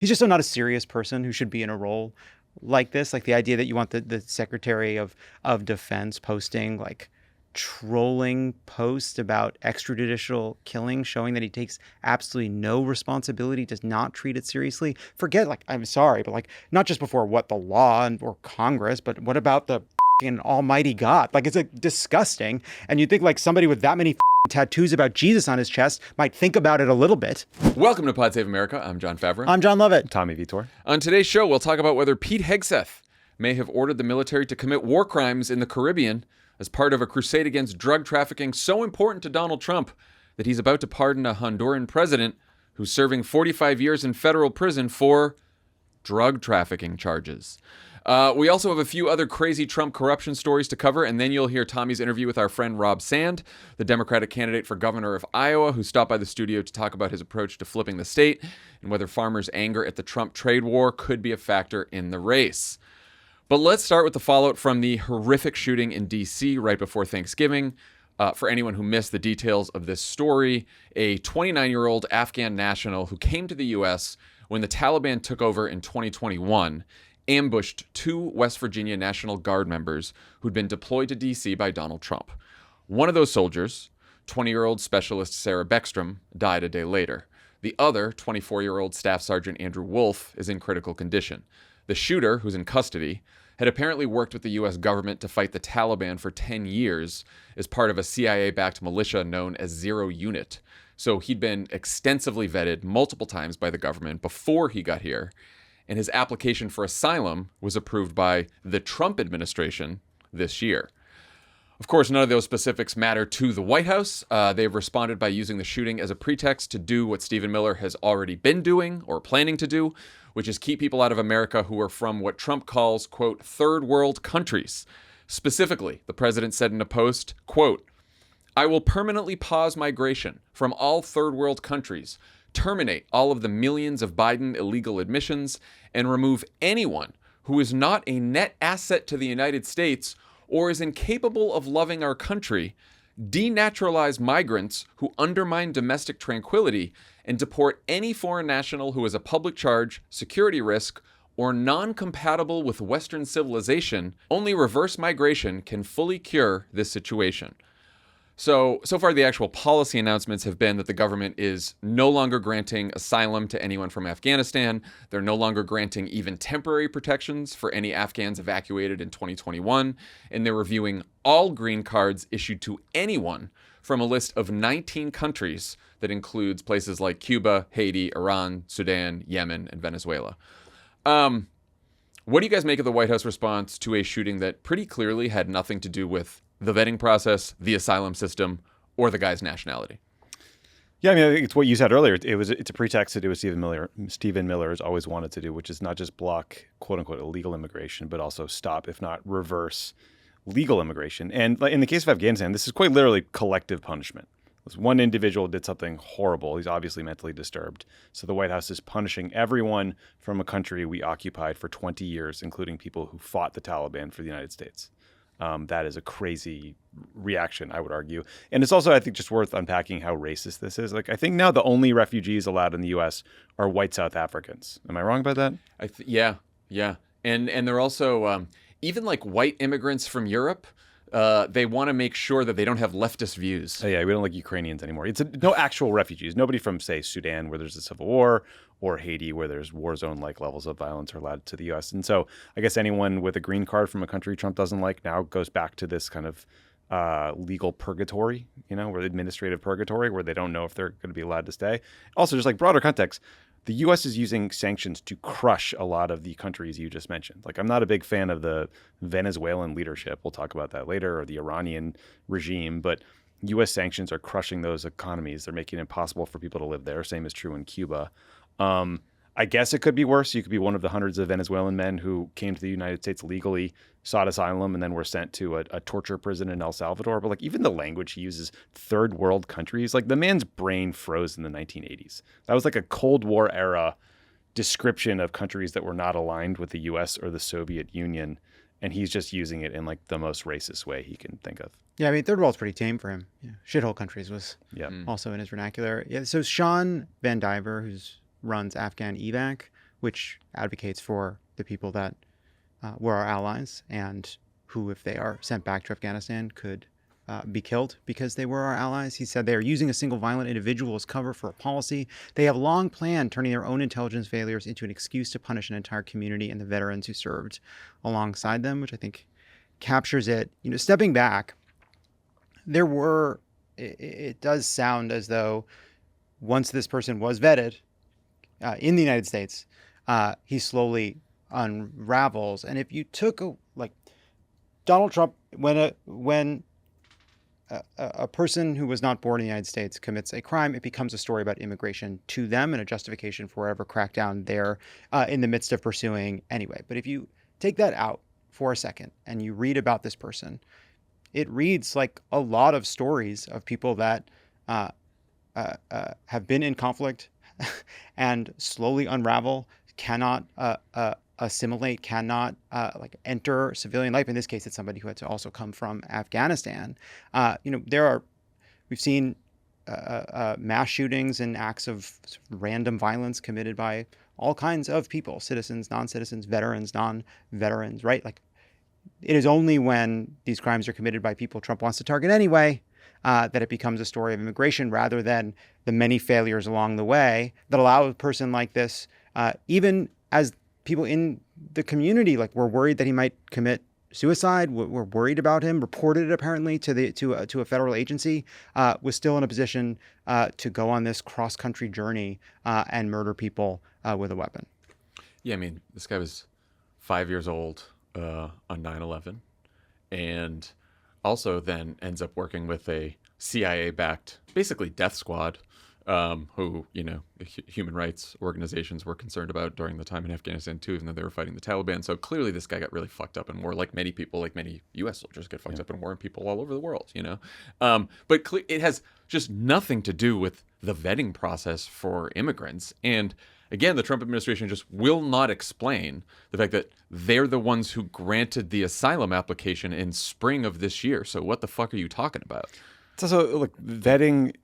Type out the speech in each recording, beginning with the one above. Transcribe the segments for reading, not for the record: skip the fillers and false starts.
He's just not a serious person who should be in a role like this. Like the idea that you want the Secretary of Defense posting like trolling posts about extrajudicial killing, showing that he takes absolutely no responsibility, does not treat it seriously. Forget, like, I'm sorry, but like not just before what the law or Congress, but what about the almighty God? Like, it's like disgusting. And you'd think like somebody with that many tattoos about Jesus on his chest might think about it a little bit. Welcome to Pod Save America. I'm John Favreau. I'm John Lovett. Tommy Vitor. On today's show, we'll talk about whether Pete Hegseth may have ordered the military to commit war crimes in the Caribbean as part of a crusade against drug trafficking so important to Donald Trump that he's about to pardon a Hondoran president who's serving 45 years in federal prison for drug trafficking charges. We also have a few other crazy Trump corruption stories to cover, and then you'll hear Tommy's interview with our friend Rob Sand, the Democratic candidate for governor of Iowa, who stopped by the studio to talk about his approach to flipping the state and whether farmers' anger at the Trump trade war could be a factor in the race. But let's start with the fallout from the horrific shooting in D.C. right before Thanksgiving. For anyone who missed the details of this story, a 29-year-old Afghan national who came to the U.S. when the Taliban took over in 2021 ambushed two West Virginia National Guard members who'd been deployed to D.C. by Donald Trump. One of those soldiers, 20-year-old Specialist Sarah Beckstrom, died a day later. The other, 24-year-old Staff Sergeant Andrew Wolf, is in critical condition. The shooter, who's in custody, had apparently worked with the U.S. government to fight the Taliban for 10 years as part of a CIA-backed militia known as Zero Unit. So he'd been extensively vetted multiple times by the government before he got here, and his application for asylum was approved by the Trump administration this year. Of course, none of those specifics matter to the White House. They've responded by using the shooting as a pretext to do what Stephen Miller has already been doing or planning to do, which is keep people out of America who are from what Trump calls, quote, third world countries. Specifically, the president said in a post, quote, "I will permanently pause migration from all third world countries, terminate all of the millions of Biden illegal admissions, and remove anyone who is not a net asset to the United States or is incapable of loving our country, denaturalize migrants who undermine domestic tranquility, and deport any foreign national who is a public charge, security risk, or non-compatible with Western civilization. Only reverse migration can fully cure this situation." So far the actual policy announcements have been that the government is no longer granting asylum to anyone from Afghanistan. They're no longer granting even temporary protections for any Afghans evacuated in 2021. And they're reviewing all green cards issued to anyone from a list of 19 countries that includes places like Cuba, Haiti, Iran, Sudan, Yemen, and Venezuela. What do you guys make of the White House response to a shooting that pretty clearly had nothing to do with the vetting process, the asylum system, or the guy's nationality? Yeah, I mean, I think it's what you said earlier. It's a pretext to do what Stephen Miller has always wanted to do, which is not just block "quote unquote" illegal immigration, but also stop, if not reverse, legal immigration. And in the case of Afghanistan, this is quite literally collective punishment. This one individual did something horrible. He's obviously mentally disturbed. So the White House is punishing everyone from a country we occupied for 20 years, including people who fought the Taliban for the United States. That is a crazy reaction, I would argue. And it's also, I think, just worth unpacking how racist this is. Like, I think now the only refugees allowed in the U.S. are white South Africans. Am I wrong about that? Yeah. And they're also, even like white immigrants from Europe, they want to make sure that they don't have leftist views. Oh, yeah, we don't like Ukrainians anymore. No actual refugees. Nobody from, say, Sudan, where there's a civil war, or Haiti, where there's war zone-like levels of violence, are allowed to the U.S. And so I guess anyone with a green card from a country Trump doesn't like now goes back to this kind of legal purgatory, or administrative purgatory, where they don't know if they're going to be allowed to stay. Also, just like broader context, the U.S. is using sanctions to crush a lot of the countries you just mentioned. Like, I'm not a big fan of the Venezuelan leadership. We'll talk about that later, or the Iranian regime. But U.S. sanctions are crushing those economies. They're making it impossible for people to live there. Same is true in Cuba. I guess it could be worse. You could be one of the hundreds of Venezuelan men who came to the United States legally, sought asylum, and then were sent to a torture prison in El Salvador. But like, even the language he uses, third world countries, like the man's brain froze in the 1980s. That was like a Cold War era description of countries that were not aligned with the U.S. or the Soviet Union. And he's just using it in like the most racist way he can think of. Yeah, I mean, third world's pretty tame for him. Yeah. Shithole countries was also in his vernacular. Yeah. So Sean Van Diver, who's runs Afghan evac, which advocates for the people that were our allies and who, if they are sent back to Afghanistan, could be killed because they were our allies. He said they are using a single violent individual as cover for a policy. They have long planned turning their own intelligence failures into an excuse to punish an entire community and the veterans who served alongside them, which I think captures it. Stepping back, it does sound as though once this person was vetted in the United States, he slowly unravels. And if you took Donald Trump, when a person who was not born in the United States commits a crime, it becomes a story about immigration to them and a justification for whatever crackdown they're in the midst of pursuing anyway. But if you take that out for a second and you read about this person, it reads like a lot of stories of people that have been in conflict and slowly unravel, cannot assimilate, cannot enter civilian life. In this case, it's somebody who had to also come from Afghanistan. We've seen mass shootings and acts of random violence committed by all kinds of people, citizens, non-citizens, veterans, non-veterans, right? It is only when these crimes are committed by people Trump wants to target anyway that it becomes a story of immigration rather than the many failures along the way that allow a person like this, even as people in the community were worried that he might commit suicide, were worried about him, reported it apparently to a federal agency, was still in a position to go on this cross-country journey and murder people with a weapon. Yeah, I mean, this guy was 5 years old on 9/11, and also then ends up working with a CIA-backed, basically death squad, who, human rights organizations were concerned about during the time in Afghanistan too, even though they were fighting the Taliban. So clearly this guy got really fucked up in war, like many people, like many U.S. soldiers get fucked up in war, and people all over the world, But it has just nothing to do with the vetting process for immigrants. And again, the Trump administration just will not explain the fact that they're the ones who granted the asylum application in spring of this year. So what the fuck are you talking about? It's also, vetting,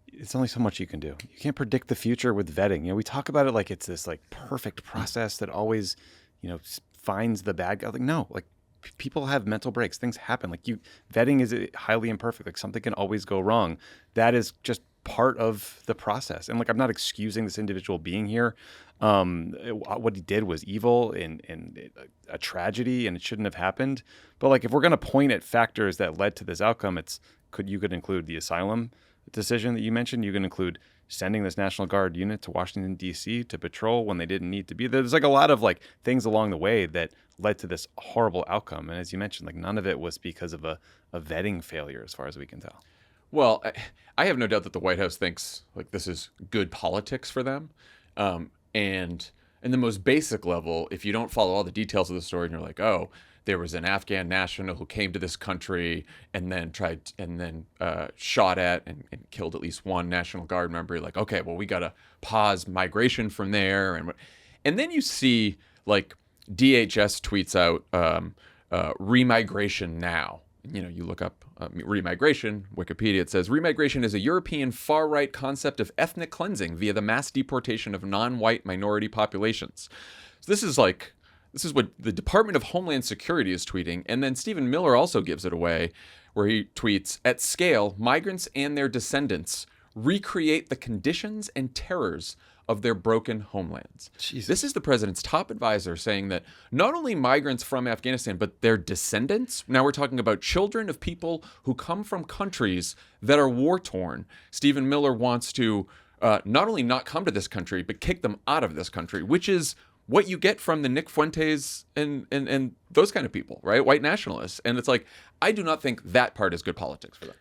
it's only so much you can do. You can't predict the future with vetting. We talk about it like it's this perfect process that always, finds the bad guy. No, people have mental breaks. Things happen. Vetting is highly imperfect. Something can always go wrong. That is just part of the process. And I'm not excusing this individual being here. What he did was evil and a tragedy, and it shouldn't have happened. But if we're going to point at factors that led to this outcome, you could include the asylum decision that you mentioned. You can include sending this National Guard unit to Washington, D.C. to patrol when they didn't need to be there. There's a lot of things along the way that led to this horrible outcome. And as you mentioned, none of it was because of a vetting failure as far as we can tell. Well, I have no doubt that the White House thinks this is good politics for them. And in the most basic level, if you don't follow all the details of the story and you're like, oh, there was an Afghan national who came to this country and then shot at and killed at least one National Guard member. You're like, okay, well, we got to pause migration from there. And then you see DHS tweets out remigration now. You look up remigration, Wikipedia, it says remigration is a European far-right concept of ethnic cleansing via the mass deportation of non-white minority populations. So this is what the Department of Homeland Security is tweeting. And then Stephen Miller also gives it away, where he tweets, at scale, migrants and their descendants recreate the conditions and terrors of their broken homelands. Jesus. This is the president's top advisor saying that not only migrants from Afghanistan, but their descendants, now we're talking about children of people who come from countries that are war-torn. Stephen Miller wants to not only not come to this country, but kick them out of this country, which is what you get from the Nick Fuentes and those kind of people, right? White nationalists. And it's I do not think that part is good politics for them.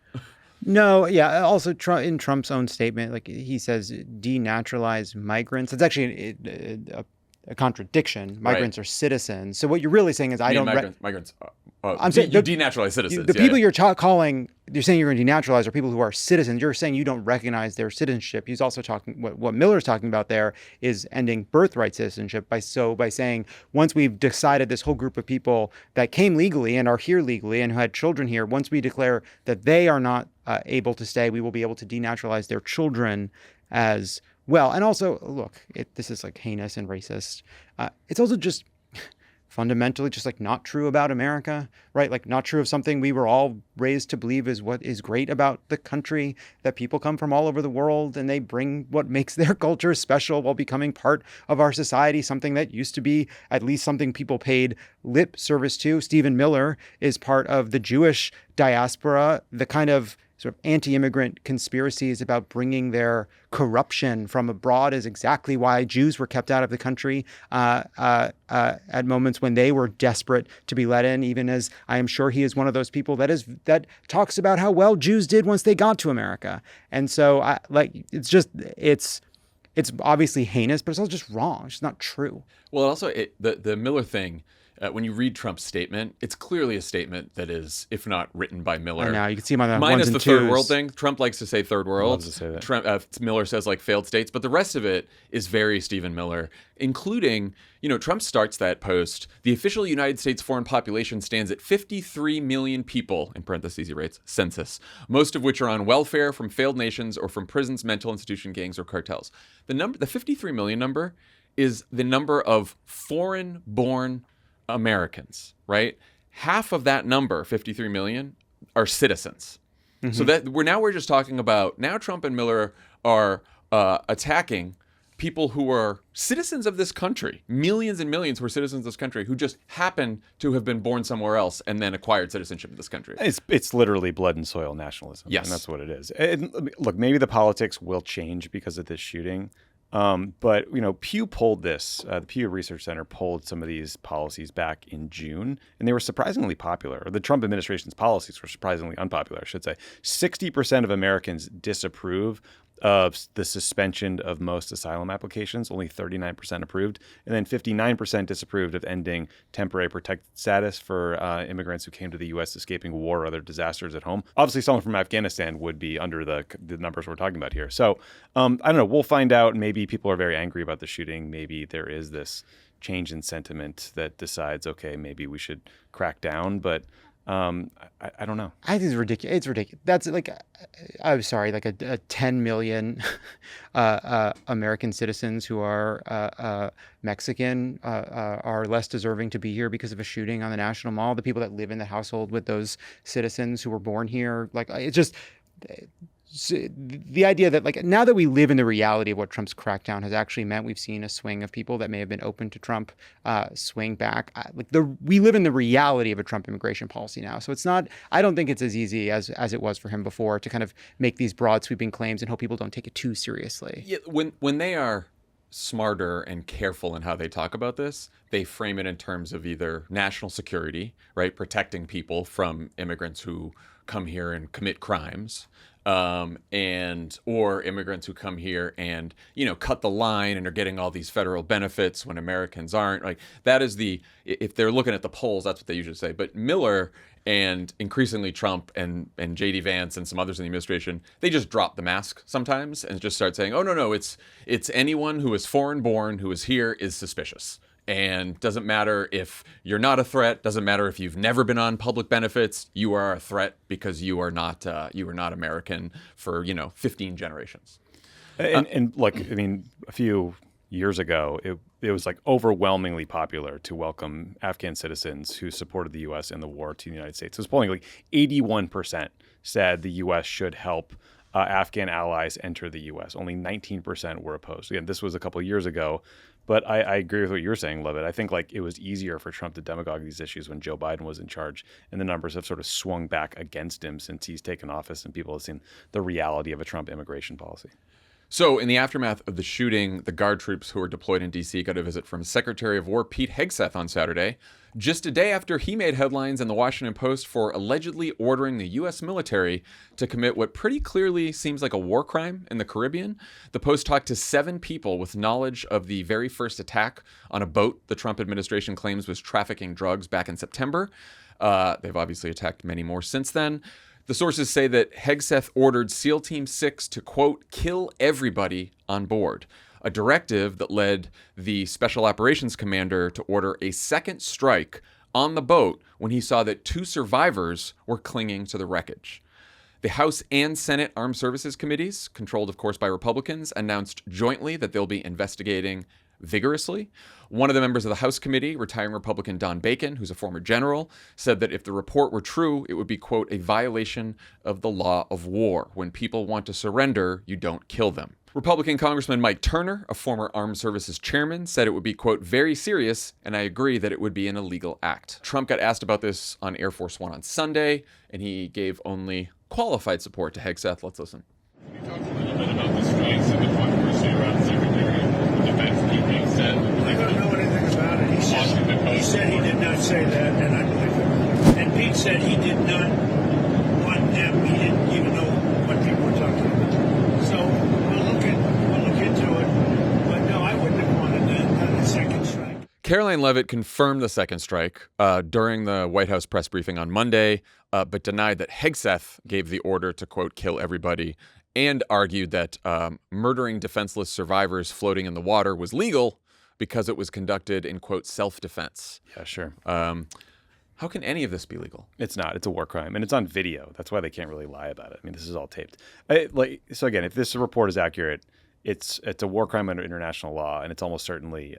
No, yeah. Also, in Trump's own statement, he says denaturalize migrants. It's actually a contradiction. Migrants are citizens. So what you're really saying is migrants. I'm saying you denaturalize citizens. The people you're calling, you're saying you're going to denaturalize are people who are citizens. You're saying you don't recognize their citizenship. He's also talking, what Miller's talking about there is ending birthright citizenship by saying once we've decided this whole group of people that came legally and are here legally and who had children here, once we declare that they are not able to stay, we will be able to denaturalize their children as Well, and also, look, this is like heinous and racist. It's also just fundamentally just like not true about America, right? Like not true of something we were all raised to believe is what is great about the country, that people come from all over the world and they bring what makes their culture special while becoming part of our society, something that used to be at least something people paid lip service to. Stephen Miller is part of the Jewish diaspora, the kind of sort of anti-immigrant conspiracies about bringing their corruption from abroad is exactly why Jews were kept out of the country at moments when they were desperate to be let in, even as I am sure he is one of those people that talks about how well Jews did once they got to America. And so it's obviously heinous, but it's also just wrong. It's just not true. Well, also the Miller thing. When you read Trump's statement, it's clearly a statement that is, if not written by Miller. I know. You can see him on the minus ones and the third twos. world thing. Trump likes to say third world. Loves to say that. Miller says like failed states, but the rest of it is very Stephen Miller, including, Trump starts that post. The official United States foreign population stands at 53 million people, in parentheses he writes, census, most of which are on welfare from failed nations or from prisons, mental institution gangs, or cartels. The 53 million number is the number of foreign-born Americans, right? Half of that number, 53 million, are citizens. Mm-hmm. So that we're just talking about, now Trump and Miller are attacking people who are citizens of this country, millions and millions who are citizens of this country, who just happen to have been born somewhere else and then acquired citizenship in this country. It's literally blood and soil nationalism. Yes. And that's what it is. And look, maybe the politics will change because of this shooting. But, Pew polled this. The Pew Research Center polled some of these policies back in June, and they were surprisingly popular. Or the Trump administration's policies were surprisingly unpopular, I should say. 60% of Americans disapprove of the suspension of most asylum applications, only 39% approved, and then 59% disapproved of ending temporary protected status for immigrants who came to the U.S. escaping war or other disasters at home. Obviously, someone from Afghanistan would be under the numbers we're talking about here. So I don't know. We'll find out. Maybe people are very angry about the shooting. Maybe there is this change in sentiment that decides, okay, maybe we should crack down. But I don't know. I think it's ridiculous. It's ridiculous. That's like, I'm sorry, like a 10 million American citizens who are Mexican are less deserving to be here because of a shooting on the National Mall. The people that live in the household with those citizens who were born here, like it's just the idea that like now that we live in the reality of what Trump's crackdown has actually meant, we've seen a swing of people that may have been open to Trump swing back. We live in the reality of a Trump immigration policy now. So it's not, I don't think it's as easy as it was for him before to kind of make these broad sweeping claims and hope people don't take it too seriously. Yeah, when they are smarter and careful in how they talk about this, they frame it in terms of either national security, right? Protecting people from immigrants who come here and commit crimes, or immigrants who come here and, cut the line and are getting all these federal benefits when Americans aren't. Like that is if they're looking at the polls, that's what they usually say. But Miller and increasingly Trump and J.D. Vance and some others in the administration, they just drop the mask sometimes and just start saying, oh, no, it's anyone who is foreign born who is here is suspicious. And doesn't matter if you're not a threat, doesn't matter if you've never been on public benefits, you are a threat because you are not American for 15 generations. And look, I mean, a few years ago, it was like overwhelmingly popular to welcome Afghan citizens who supported the U.S. in the war to the United States. It was polling like 81% said the U.S. should help Afghan allies enter the U.S. Only 19% were opposed. Again, this was a couple of years ago. But I agree with what you're saying, Lovett. I think like it was easier for Trump to demagogue these issues when Joe Biden was in charge, and the numbers have sort of swung back against him since he's taken office, and people have seen the reality of a Trump immigration policy. So in the aftermath of the shooting, the guard troops who were deployed in D.C. got a visit from Secretary of War Pete Hegseth on Saturday, just a day after he made headlines in the Washington Post for allegedly ordering the U.S. military to commit what pretty clearly seems like a war crime in the Caribbean. The Post talked to 7 people with knowledge of the very first attack on a boat the Trump administration claims was trafficking drugs back in September. They've obviously attacked many more since then. The sources say that Hegseth ordered SEAL Team 6 to, quote, kill everybody on board, a directive that led the Special Operations Commander to order a second strike on the boat when he saw that 2 survivors were clinging to the wreckage. The House and Senate Armed Services Committees, controlled, of course, by Republicans, announced jointly that they'll be investigating vigorously. One of the members of the House committee, retiring Republican Don Bacon, who's a former general, said that if the report were true, it would be, quote, a violation of the law of war. When people want to surrender, you don't kill them. Republican Congressman Mike Turner, a former Armed Services chairman, said it would be, quote, very serious, and I agree that it would be an illegal act. Trump got asked about this on Air Force One on Sunday, and he gave only qualified support to Hegseth. Let's listen. We talked a little bit about the strikes and the controversy around Secretary of Defense Pete Hegseth. I don't know anything about it. He said he did not say that, and I believe him. And Pete said he did not want them. He didn't even know what people were talking about. So we'll look into it. But no, I wouldn't have wanted a second strike. Caroline Lovett confirmed the second strike during the White House press briefing on Monday, but denied that Hegseth gave the order to, quote, kill everybody, and argued that murdering defenseless survivors floating in the water was legal because it was conducted in, quote, self-defense. Yeah, sure. How can any of this be legal? It's not. It's a war crime, and it's on video. That's why they can't really lie about it. I mean, this is all taped. So again, if this report is accurate, it's a war crime under international law, and it's almost certainly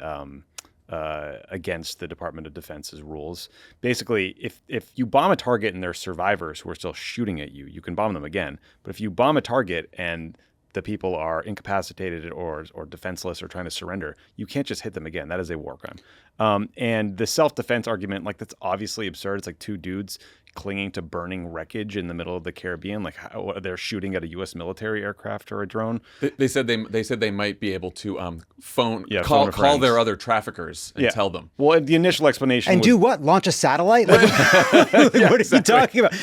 against the Department of Defense's rules. Basically, if you bomb a target and there's survivors who are still shooting at you, you can bomb them again. But if you bomb a target and the people are incapacitated or defenseless or trying to surrender, you can't just hit them again. That is a war crime. And the self-defense argument, like, that's obviously absurd. It's like two dudes clinging to burning wreckage in the middle of the Caribbean, like how they're shooting at a U.S. military aircraft or a drone. They said they might be able to call their other traffickers and tell them. Well, the initial explanation And was, do what? Launch a satellite? Like, what are you talking about?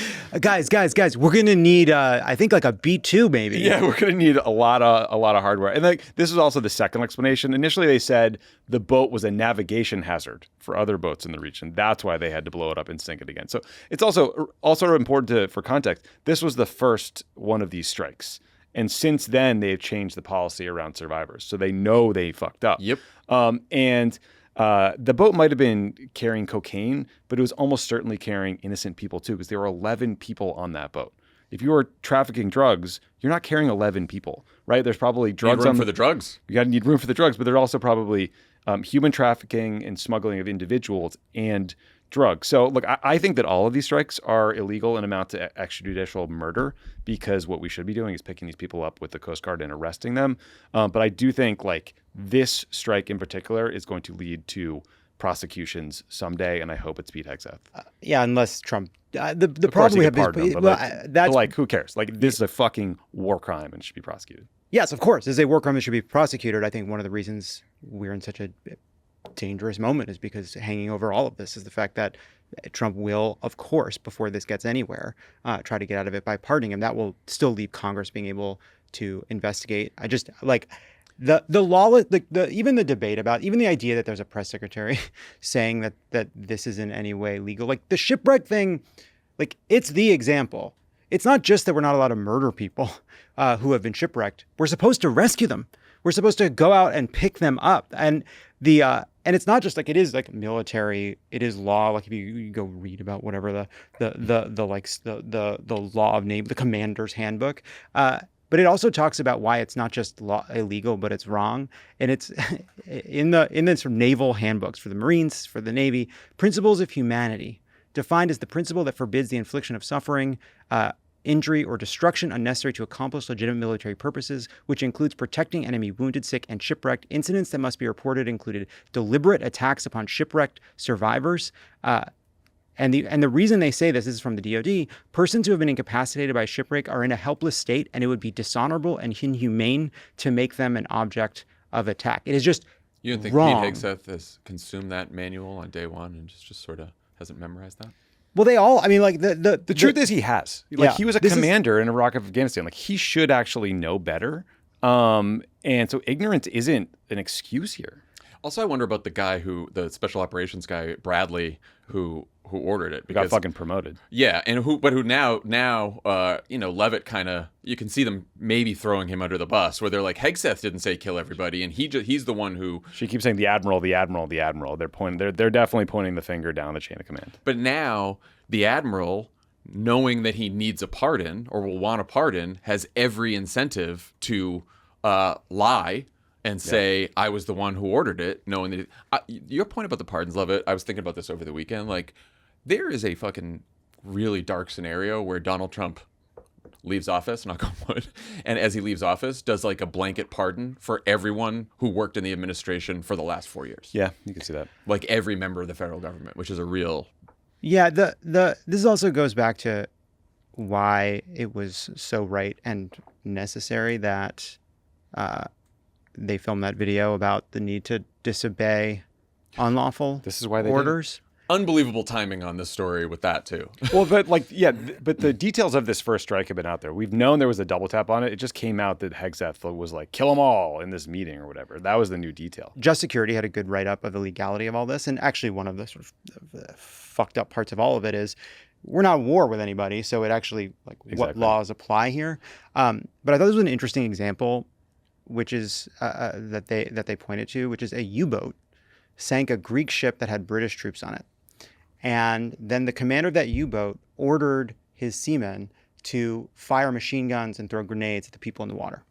Guys, we're going to need, I think, like a B-2 maybe. Yeah, we're going to need a lot of hardware. And like, this is also the second explanation. Initially, they said the boat was a navigation hazard for other boats in the region. That's why they had to blow it up and sink it again. So it's also important for context. This was the first one of these strikes. And since then, they've changed the policy around survivors. So they know they fucked up. Yep. The boat might have been carrying cocaine, but it was almost certainly carrying innocent people too, because there were 11 people on that boat. If you were trafficking drugs, you're not carrying 11 people, right? There's probably drugs for the drugs. You got to need room for the drugs, but there's also probably human trafficking and smuggling of individuals and drugs. So look, I think that all of these strikes are illegal and amount to extrajudicial murder, because what we should be doing is picking these people up with the Coast Guard and arresting them. But I do think like this strike in particular is going to lead to prosecutions someday, and I hope it's Pete Hegseth. Yeah, unless Trump. The problem we have is that's like, who cares? Like, this is a fucking war crime and should be prosecuted. Yes, of course, as a war crime that should be prosecuted. I think one of the reasons we're in such a dangerous moment is because hanging over all of this is the fact that Trump will, of course, before this gets anywhere, try to get out of it by pardoning him. That will still leave Congress being able to investigate. I just like. The law, even the debate about, even the idea that there's a press secretary saying that this is in any way legal, like the shipwreck thing, like it's the example. It's not just that we're not allowed to murder people who have been shipwrecked. We're supposed to rescue them. We're supposed to go out and pick them up. And and it's not just like, it is like military, it is law. Like if you go read about whatever the law of name, the commander's handbook. But it also talks about why it's not just illegal, but it's wrong. And it's in the sort of naval handbooks for the Marines, for the Navy, principles of humanity, defined as the principle that forbids the infliction of suffering, injury, or destruction unnecessary to accomplish legitimate military purposes, which includes protecting enemy wounded, sick, and shipwrecked. Incidents that must be reported included deliberate attacks upon shipwrecked survivors. And the reason they say this is from the DoD, persons who have been incapacitated by shipwreck are in a helpless state, and it would be dishonorable and inhumane to make them an object of attack. It is just You don't think wrong. Pete Hegseth has consumed that manual on day one and just sort of hasn't memorized that? Well, they all, I mean, like The truth is he has. Like, Yeah. he was a This is- commander in Iraq and Afghanistan. Like, he should actually know better. And so ignorance isn't an excuse here. Also, I wonder about the special operations guy, Bradley, who ordered it. He got fucking promoted. Yeah, and who now, Lovett kind of, you can see them maybe throwing him under the bus, where they're like, Hegseth didn't say kill everybody, and he's the one who. She keeps saying the admiral, the admiral, the admiral. They're definitely pointing the finger down the chain of command. But now the admiral knowing that he needs a pardon or will want a pardon, has every incentive to lie and say, I was the one who ordered it, knowing that your point about the pardons, Lovett, I was thinking about this over the weekend. Like, there is a fucking really dark scenario where Donald Trump leaves office, knock on wood, and as he leaves office, does like a blanket pardon for everyone who worked in the administration for the last 4 years. Yeah, you can see that. Like every member of the federal government, which is a real... Yeah, this also goes back to why it was so right and necessary that they filmed that video about the need to disobey unlawful This is why they orders. Unbelievable timing on this story with that too. Well, but but the details of this first strike have been out there. We've known there was a double tap on it. It just came out that Hegseth was like, kill them all in this meeting or whatever. That was the new detail. Just Security had a good write-up of the legality of all this. And actually one of the sort of fucked up parts of all of it is we're not at war with anybody. So it actually, like, what Exactly. laws apply here. But I thought this was an interesting example, which is that they pointed to, which is a U-boat sank a Greek ship that had British troops on it. And then the commander of that U-boat ordered his seamen to fire machine guns and throw grenades at the people in the water.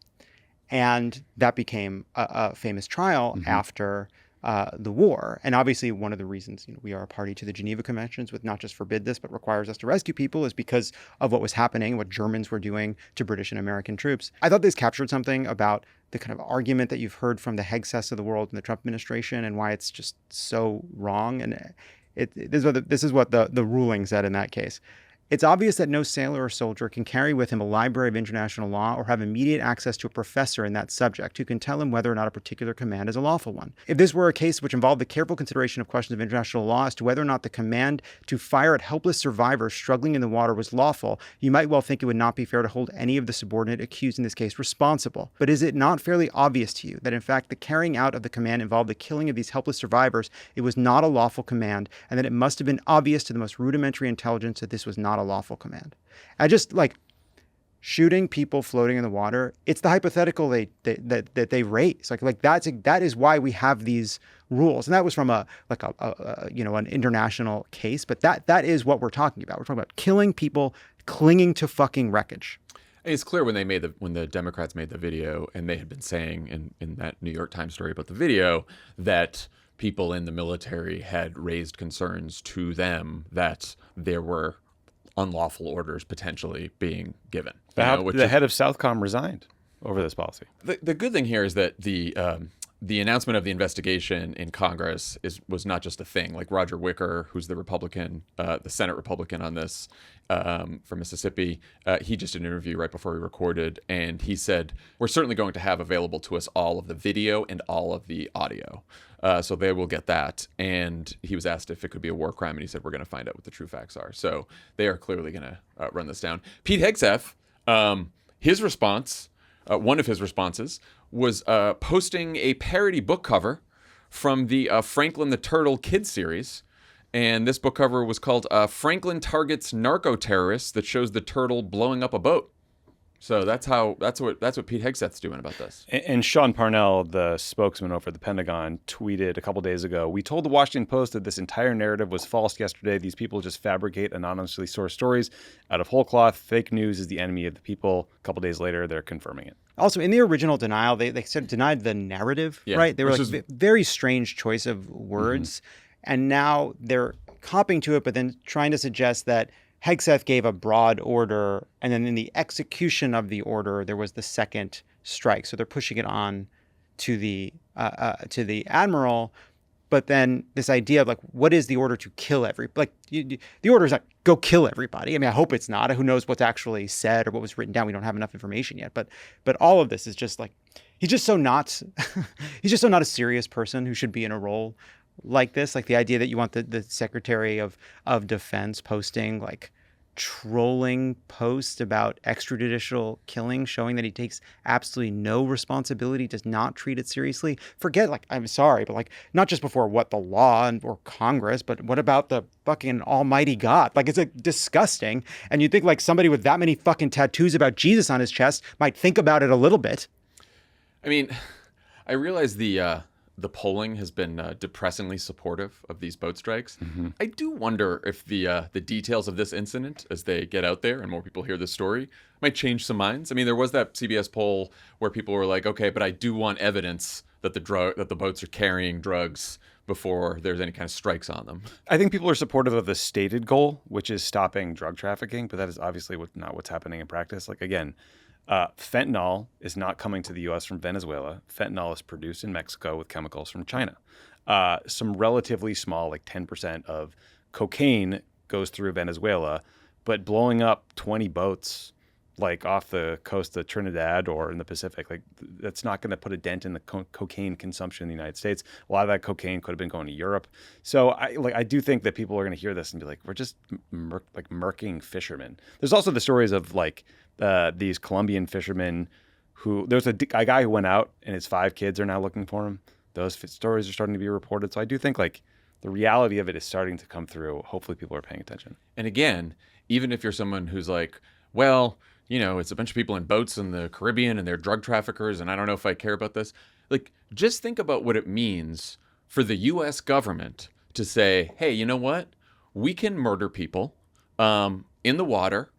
And that became a famous trial after the war. And obviously one of the reasons we are a party to the Geneva Conventions, with not just forbid this, but requires us to rescue people, is because of what was happening, what Germans were doing to British and American troops. I thought this captured something about the kind of argument that you've heard from the Hegseths of the world in the Trump administration and why it's just so wrong. And this is what the ruling said in that case. It's obvious that no sailor or soldier can carry with him a library of international law or have immediate access to a professor in that subject who can tell him whether or not a particular command is a lawful one. If this were a case which involved the careful consideration of questions of international law as to whether or not the command to fire at helpless survivors struggling in the water was lawful, you might well think it would not be fair to hold any of the subordinate accused in this case responsible. But is it not fairly obvious to you that in fact the carrying out of the command involved the killing of these helpless survivors? It was not a lawful command, and that it must have been obvious to the most rudimentary intelligence that this was not a lawful command. I just, like, shooting people floating in the water, it's the hypothetical that they raise. Like that is why we have these rules. And that was from an international case, but that is what we're talking about. We're talking about killing people clinging to fucking wreckage. It's clear when the Democrats made the video, and they had been saying in that New York Times story about the video that people in the military had raised concerns to them that there were unlawful orders potentially being given. The head of Southcom resigned over this policy. The good thing here is that the announcement of the investigation in Congress was not just a thing. Like Roger Wicker, who's the Republican, the Senate Republican on this from Mississippi, he just did an interview right before we recorded, and he said, we're certainly going to have available to us all of the video and all of the audio. So they will get that. And he was asked if it could be a war crime, and he said, we're going to find out what the true facts are. So they are clearly going to run this down. Pete Hegseth, his response, one of his responses, was posting a parody book cover from the Franklin the Turtle Kids series. And this book cover was called Franklin Targets Narco-Terrorists, that shows the turtle blowing up a boat. So that's what Pete Hegseth's doing about this. And Sean Parnell, the spokesman over at the Pentagon, tweeted a couple days ago, "We told the Washington Post that this entire narrative was false yesterday. These people just fabricate anonymously sourced stories out of whole cloth. Fake news is the enemy of the people." A couple days later, they're confirming it. Also, in the original denial, they said denied the narrative, right? They were like very strange choice of words. And now they're copping to it, but then trying to suggest that Hegseth gave a broad order, and then in the execution of the order, there was the second strike. So they're pushing it on to the admiral. But then this idea of, like, what is the order to kill the order is not go kill everybody. I mean, I hope it's not. Who knows what's actually said or what was written down? We don't have enough information yet. But all of this is just like, he's just so not a serious person who should be in a role like this. Like the idea that you want the Secretary of Defense posting like trolling posts about extrajudicial killing, showing that he takes absolutely no responsibility, does not treat it seriously. Forget, like, I'm sorry, but like, not just before the law or Congress, but what about the fucking almighty God? Like, it's like disgusting. And you'd think like somebody with that many fucking tattoos about Jesus on his chest might think about it a little bit. I mean, I realize the polling has been depressingly supportive of these boat strikes. Mm-hmm. I do wonder if the details of this incident, as they get out there and more people hear this story, might change some minds. I mean, there was that CBS poll where people were like, okay, but I do want evidence that the boats are carrying drugs before there's any kind of strikes on them. I think people are supportive of the stated goal, which is stopping drug trafficking, but that is obviously not what's happening in practice. Like, again, fentanyl is not coming to the U.S. from Venezuela. Fentanyl is produced in Mexico with chemicals from China. Some relatively small, like 10% of cocaine goes through Venezuela, but blowing up 20 boats like off the coast of Trinidad or in the Pacific, like that's not going to put a dent in the cocaine consumption in the United States. A lot of that cocaine could have been going to Europe. So I do think that people are going to hear this and be like, we're just murking fishermen. There's also the stories of like these Colombian fishermen who there's a guy who went out and his 5 kids are now looking for him. Those stories are starting to be reported. So I do think like the reality of it is starting to come through. Hopefully people are paying attention. And again, even if you're someone who's like, well, you know, it's a bunch of people in boats in the Caribbean and they're drug traffickers, and I don't know if I care about this. Like, just think about what it means for the U.S. government to say, hey, you know what? We can murder people in the water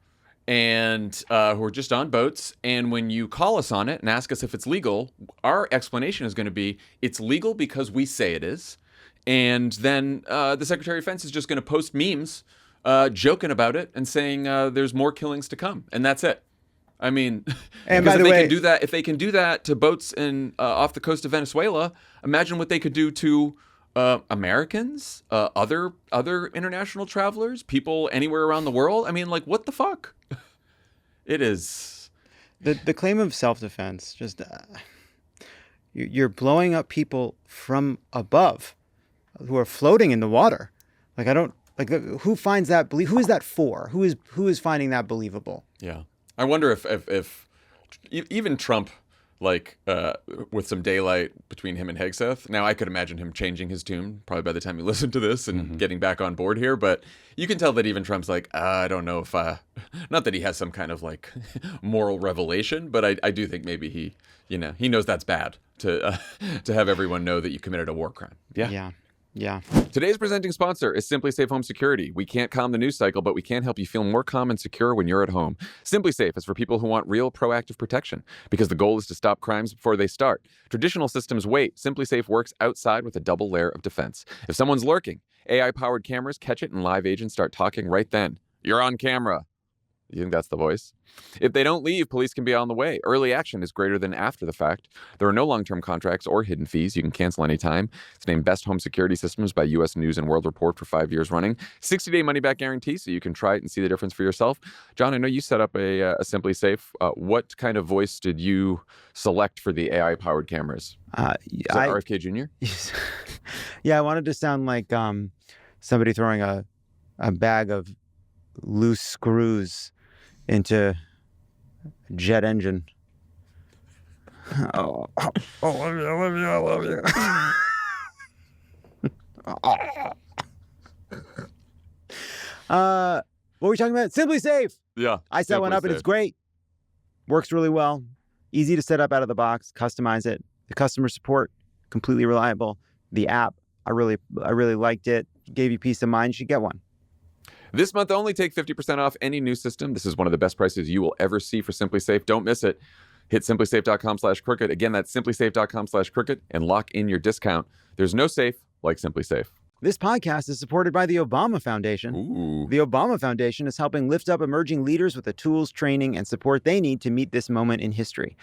and who are just on boats. And when you call us on it and ask us if it's legal, our explanation is going to be it's legal because we say it is. And then the Secretary of Defense is just going to post memes joking about it and saying there's more killings to come, and that's it. I mean, and because by the way, if they can do that to boats in off the coast of Venezuela, imagine what they could do to Americans, other international travelers, people anywhere around the world. I mean, like, what the fuck? It is the claim of self-defense. Just you're blowing up people from above who are floating in the water. Like, I don't. Like, who finds that who is that for? Who is finding that believable? Yeah, I wonder if even Trump, like with some daylight between him and Hegseth. Now I could imagine him changing his tune probably by the time you listen to this and getting back on board here. But you can tell that even Trump's like, I don't know if not that he has some kind of like moral revelation, but I do think maybe he knows that's bad to have everyone know that you committed a war crime. Yeah. Today's presenting sponsor is Simply Safe Home Security. We can't calm the news cycle, but we can help you feel more calm and secure when you're at home. Simply Safe is for people who want real proactive protection because the goal is to stop crimes before they start. Traditional systems wait. Simply Safe works outside with a double layer of defense. If someone's lurking, AI-powered cameras catch it and live agents start talking right then. You're on camera. You think that's the voice? If they don't leave, police can be on the way. Early action is greater than after the fact. There are no long-term contracts or hidden fees. You can cancel anytime. It's named Best Home Security Systems by U.S. News and World Report for 5 years running. 60-day money-back guarantee, so you can try it and see the difference for yourself. John, I know you set up a Simply Safe. What kind of voice did you select for the AI-powered cameras? Is that RFK Jr.? Yeah, I wanted to sound like somebody throwing a bag of loose screws into a jet engine. Oh, I love you. What were we talking about? Simply Safe. Yeah. I set one up and it's great. Works really well. Easy to set up out of the box. Customize it. The customer support, completely reliable. The app, I really liked it. Gave you peace of mind. You should get one. This month only, take 50% off any new system. This is one of the best prices you will ever see for Simply Safe. Don't miss it. Hit simplysafe.com/crooked. Again, that's simplysafe.com/crooked and lock in your discount. There's no safe like Simply Safe. This podcast is supported by the Obama Foundation. Ooh. The Obama Foundation is helping lift up emerging leaders with the tools, training, and support they need to meet this moment in history.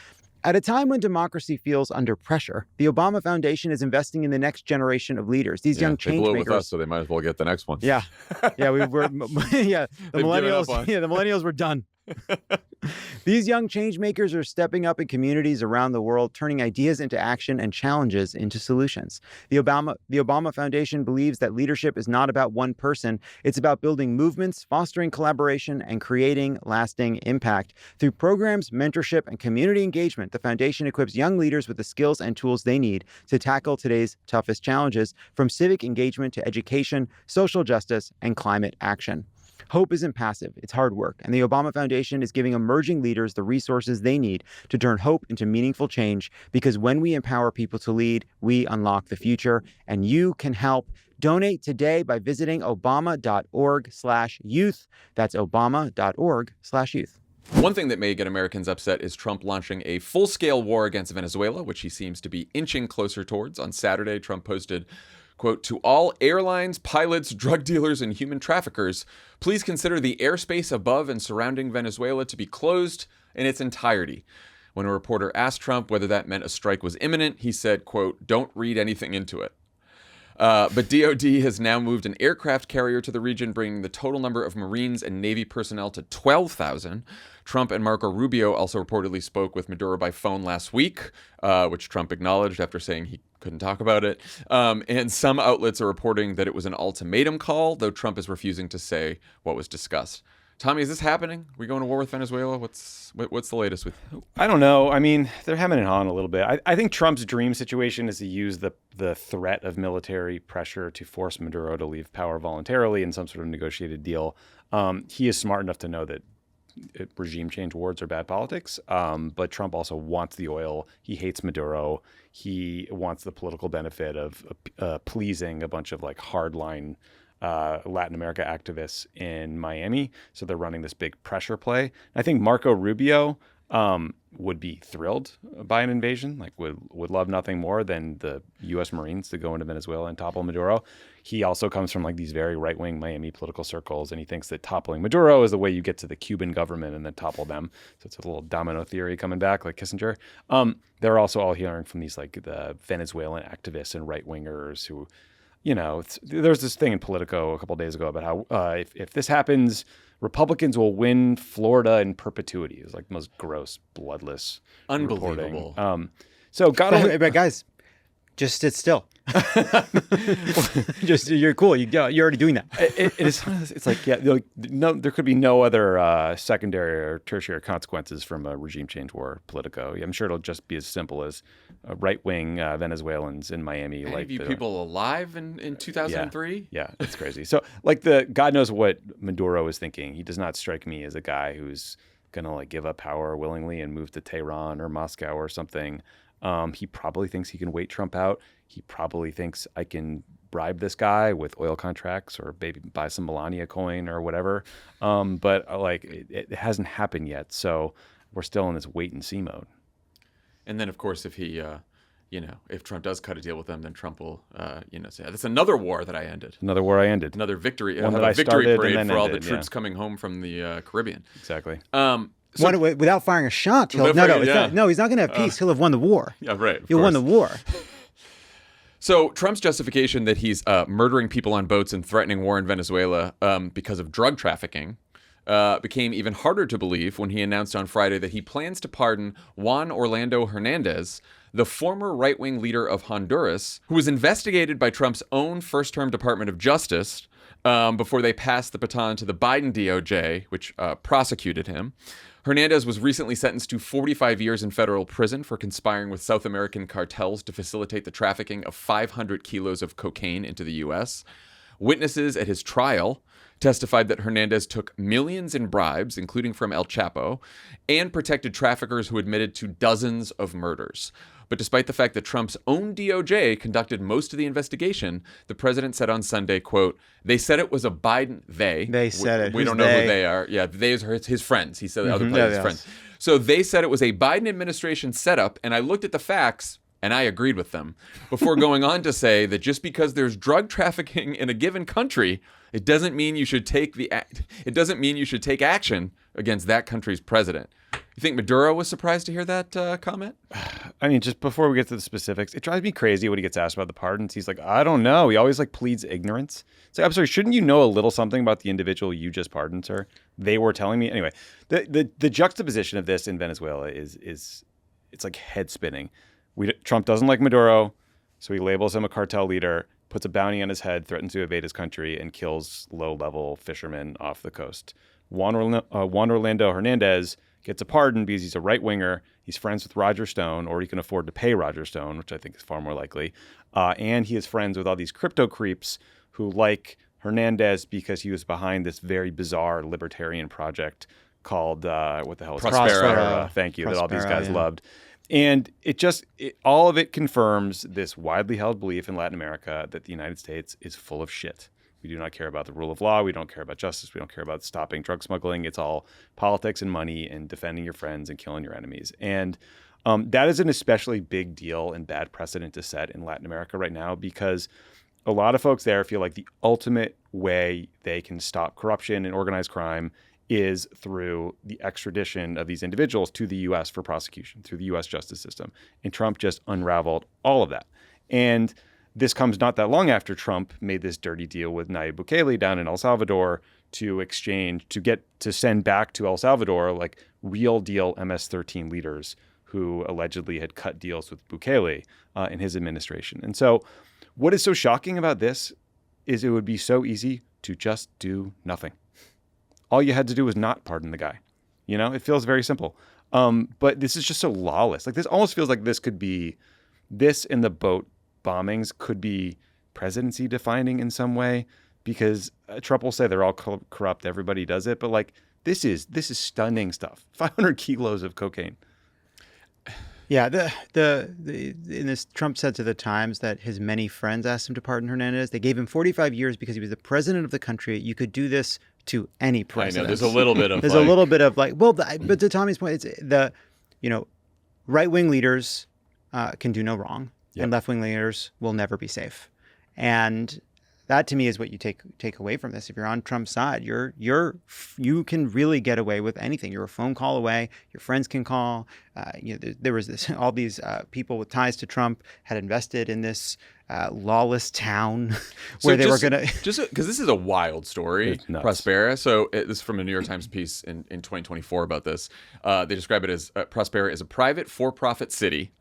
At a time when democracy feels under pressure, the Obama Foundation is investing in the next generation of leaders. These young change they blew it makers. with us, so they might as well get the next one. Yeah, we were. Yeah, the They've given up millennials. on. Yeah, the millennials were done. These young change makers are stepping up in communities around the world, turning ideas into action and challenges into solutions. The Obama Foundation believes that leadership is not about one person. It's about building movements, fostering collaboration, and creating lasting impact. Through programs, mentorship, and community engagement, the foundation equips young leaders with the skills and tools they need to tackle today's toughest challenges, from civic engagement to education, social justice, and climate action. Hope isn't passive, it's hard work, and the Obama Foundation is giving emerging leaders the resources they need to turn hope into meaningful change, because when we empower people to lead, we unlock the future, and you can help. Donate today by visiting obama.org/youth. That's obama.org/youth. One thing that may get Americans upset is Trump launching a full-scale war against Venezuela, which he seems to be inching closer towards. On Saturday, Trump posted, quote, "To all airlines, pilots, drug dealers, and human traffickers, please consider the airspace above and surrounding Venezuela to be closed in its entirety." When a reporter asked Trump whether that meant a strike was imminent, he said, quote, "Don't read anything into it." But DOD has now moved an aircraft carrier to the region, bringing the total number of Marines and Navy personnel to 12,000. Trump and Marco Rubio also reportedly spoke with Maduro by phone last week, which Trump acknowledged after saying he couldn't talk about it. And some outlets are reporting that it was an ultimatum call, though Trump is refusing to say what was discussed. Tommy, is this happening? We going to war with Venezuela? What's the latest with? I don't know. I mean, they're hemming and hawing a little bit. I think Trump's dream situation is to use the threat of military pressure to force Maduro to leave power voluntarily in some sort of negotiated deal. He is smart enough to know that regime change wars are bad politics. But Trump also wants the oil. He hates Maduro. He wants the political benefit of pleasing a bunch of like hardline Latin America activists in Miami. So they're running this big pressure play. I think Marco Rubio would be thrilled by an invasion, like would love nothing more than the U.S. Marines to go into Venezuela and topple Maduro. He also comes from like these very right-wing Miami political circles, and he thinks that toppling Maduro is the way you get to the Cuban government and then topple them. So it's a little domino theory coming back, like Kissinger. They're also all hearing from these like the Venezuelan activists and right-wingers who, you know, there's this thing in Politico a couple of days ago about how if this happens, Republicans will win Florida in perpetuity. It's like the most gross, bloodless, Unbelievable. reporting. So God only, But guys, just sit still. Just you're cool. You're already doing that. it is. It's like no, there could be no other secondary or tertiary consequences from a regime change war. Politico. I'm sure it'll just be as simple as right-wing Venezuelans in Miami. Any like of you people alive in 2003? Yeah, it's crazy. So like God knows what Maduro is thinking. He does not strike me as a guy who's gonna like give up power willingly and move to Tehran or Moscow or something. He probably thinks he can wait Trump out. He probably thinks I can bribe this guy with oil contracts or maybe buy some Melania coin or whatever. But like it hasn't happened yet. So we're still in this wait and see mode. And then, of course, if he, if Trump does cut a deal with them, then Trump will, say, "That's another war that I ended. Another war I ended. Another victory. One Have that I a victory started and parade then for all the ended, troops yeah. coming home from the Caribbean." Exactly. Without firing a shot, he's not going to have peace. He'll have won the war. Yeah, right. He'll won the war. So Trump's justification that he's murdering people on boats and threatening war in Venezuela because of drug trafficking became even harder to believe when he announced on Friday that he plans to pardon Juan Orlando Hernandez, the former right-wing leader of Honduras, who was investigated by Trump's own first-term Department of Justice before they passed the baton to the Biden DOJ, which prosecuted him. Hernandez was recently sentenced to 45 years in federal prison for conspiring with South American cartels to facilitate the trafficking of 500 kilos of cocaine into the U.S. Witnesses at his trial testified that Hernandez took millions in bribes, including from El Chapo, and protected traffickers who admitted to dozens of murders. But despite the fact that Trump's own DOJ conducted most of the investigation, the president said on Sunday, quote, "They said it was a Biden, They said it. We Who's don't know they? who they are. Yeah, they are his friends. He said the other Yeah, players, his yes. friends. So they said it was a Biden administration setup, and I looked at the facts, and I agreed with them, before going on to say that just because there's drug trafficking in a given country, it doesn't mean you should take action against that country's president." You think Maduro was surprised to hear that comment? I mean, just before we get to the specifics, it drives me crazy when he gets asked about the pardons. He's like, I don't know. He always like pleads ignorance. It's like, I'm sorry, shouldn't you know a little something about the individual you just pardoned, sir? They were telling me. Anyway, the juxtaposition of this in Venezuela is it's like head spinning. Trump doesn't like Maduro, so he labels him a cartel leader, puts a bounty on his head, threatens to invade his country, and kills low-level fishermen off the coast. Juan Orlando Hernandez gets a pardon because he's a right-winger. He's friends with Roger Stone, or he can afford to pay Roger Stone, which I think is far more likely. And he is friends with all these crypto creeps who like Hernandez because he was behind this very bizarre libertarian project called what the hell is Prospero. it? Thank you, that all these Prospero, guys yeah. loved. And all of it confirms this widely held belief in Latin America that the United States is full of shit. We do not care about the rule of law. We don't care about justice. We don't care about stopping drug smuggling. It's all politics and money and defending your friends and killing your enemies. And that is an especially big deal and bad precedent to set in Latin America right now, because a lot of folks there feel like the ultimate way they can stop corruption and organized crime is through the extradition of these individuals to the U.S. for prosecution through the U.S. justice system. And Trump just unraveled all of that. And this comes not that long after Trump made this dirty deal with Nayib Bukele down in El Salvador to send back to El Salvador like real deal MS-13 leaders who allegedly had cut deals with Bukele in his administration. And so what is so shocking about this is it would be so easy to just do nothing. All you had to do was not pardon the guy. You know, it feels very simple. But this is just so lawless. Like, this almost feels like this and the boat bombings could be presidency defining in some way, because Trump will say they're all corrupt, everybody does it, but like this is stunning stuff. 500 kilos of cocaine. Yeah, in this, Trump said to the Times that his many friends asked him to pardon Hernandez. They gave him 45 years because he was the president of the country. You could do this to any I president. know there's a little bit of There's a little bit of like, well, but to Tommy's point, it's right-wing leaders can do no wrong, and left-wing leaders will never be safe. And that to me is what you take away from this. If you're on Trump's side, you can really get away with anything. You're a phone call away. Your friends can call. There was all these people with ties to Trump had invested in this lawless town where they were going to just because this is a wild story. It's nuts. Prospera. So this is from a New York Times piece in 2024 about this. They describe it as Prospera is a private for-profit city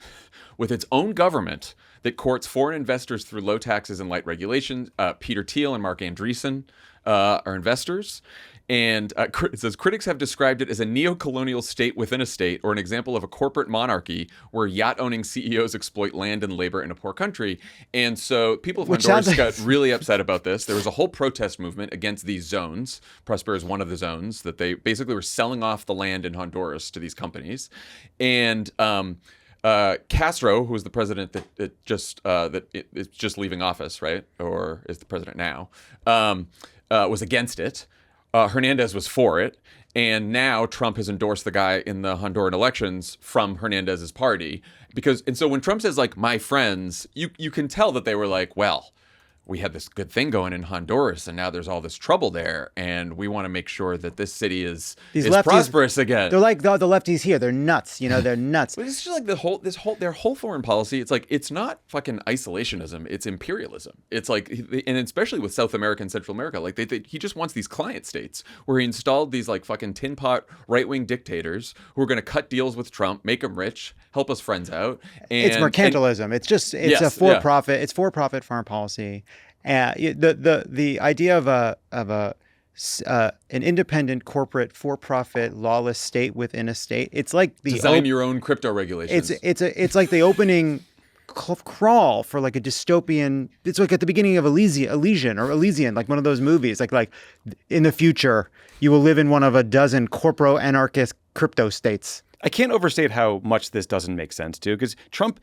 with its own government that courts foreign investors through low taxes and light regulations. Peter Thiel and Mark Andreessen are investors. And it says, critics have described it as a neo-colonial state within a state, or an example of a corporate monarchy where yacht-owning CEOs exploit land and labor in a poor country. And so people of Honduras got really upset about this. There was a whole protest movement against these zones. Prospera is one of the zones that they basically were selling off the land in Honduras to these companies. And Castro, who was the president that is just leaving office, right, or is the president now, was against it. Hernandez was for it, and now Trump has endorsed the guy in the Honduran elections from Hernandez's party. And so when Trump says like my friends, you can tell that they were like, well, we had this good thing going in Honduras, and now there's all this trouble there, and we want to make sure that this city is prosperous again. They're like the lefties here. They're nuts. They're nuts. But it's just like their whole foreign policy. It's like, it's not fucking isolationism. It's imperialism. It's like, and especially with South America and Central America, like he just wants these client states where he installed these like fucking tin pot right-wing dictators who are going to cut deals with Trump, make him rich, help us friends out. It's mercantilism. It's a for-profit. It's for-profit foreign policy. The idea of an independent corporate for-profit lawless state within a state. It's like design your own crypto regulations. It's like the opening crawl for like a dystopian. It's like at the beginning of Elysian, like one of those movies. Like in the future, you will live in one of a dozen corporo-anarchist crypto states. I can't overstate how much this doesn't make sense too, because Trump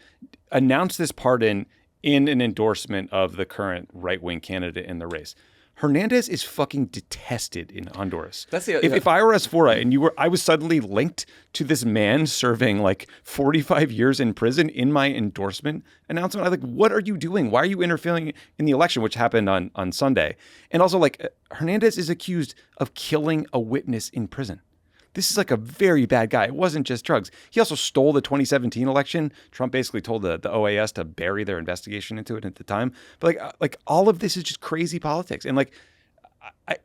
announced this pardon in an endorsement of the current right-wing candidate in the race. Hernandez is fucking detested in Honduras. If I were Asfora and I was suddenly linked to this man serving like 45 years in prison in my endorsement announcement, I'm like, what are you doing? Why are you interfering in the election, which happened on Sunday? And also, like, Hernandez is accused of killing a witness in prison. This is like a very bad guy. It wasn't just drugs. He also stole the 2017 election. Trump basically told the OAS to bury their investigation into it at the time. But like all of this is just crazy politics. And like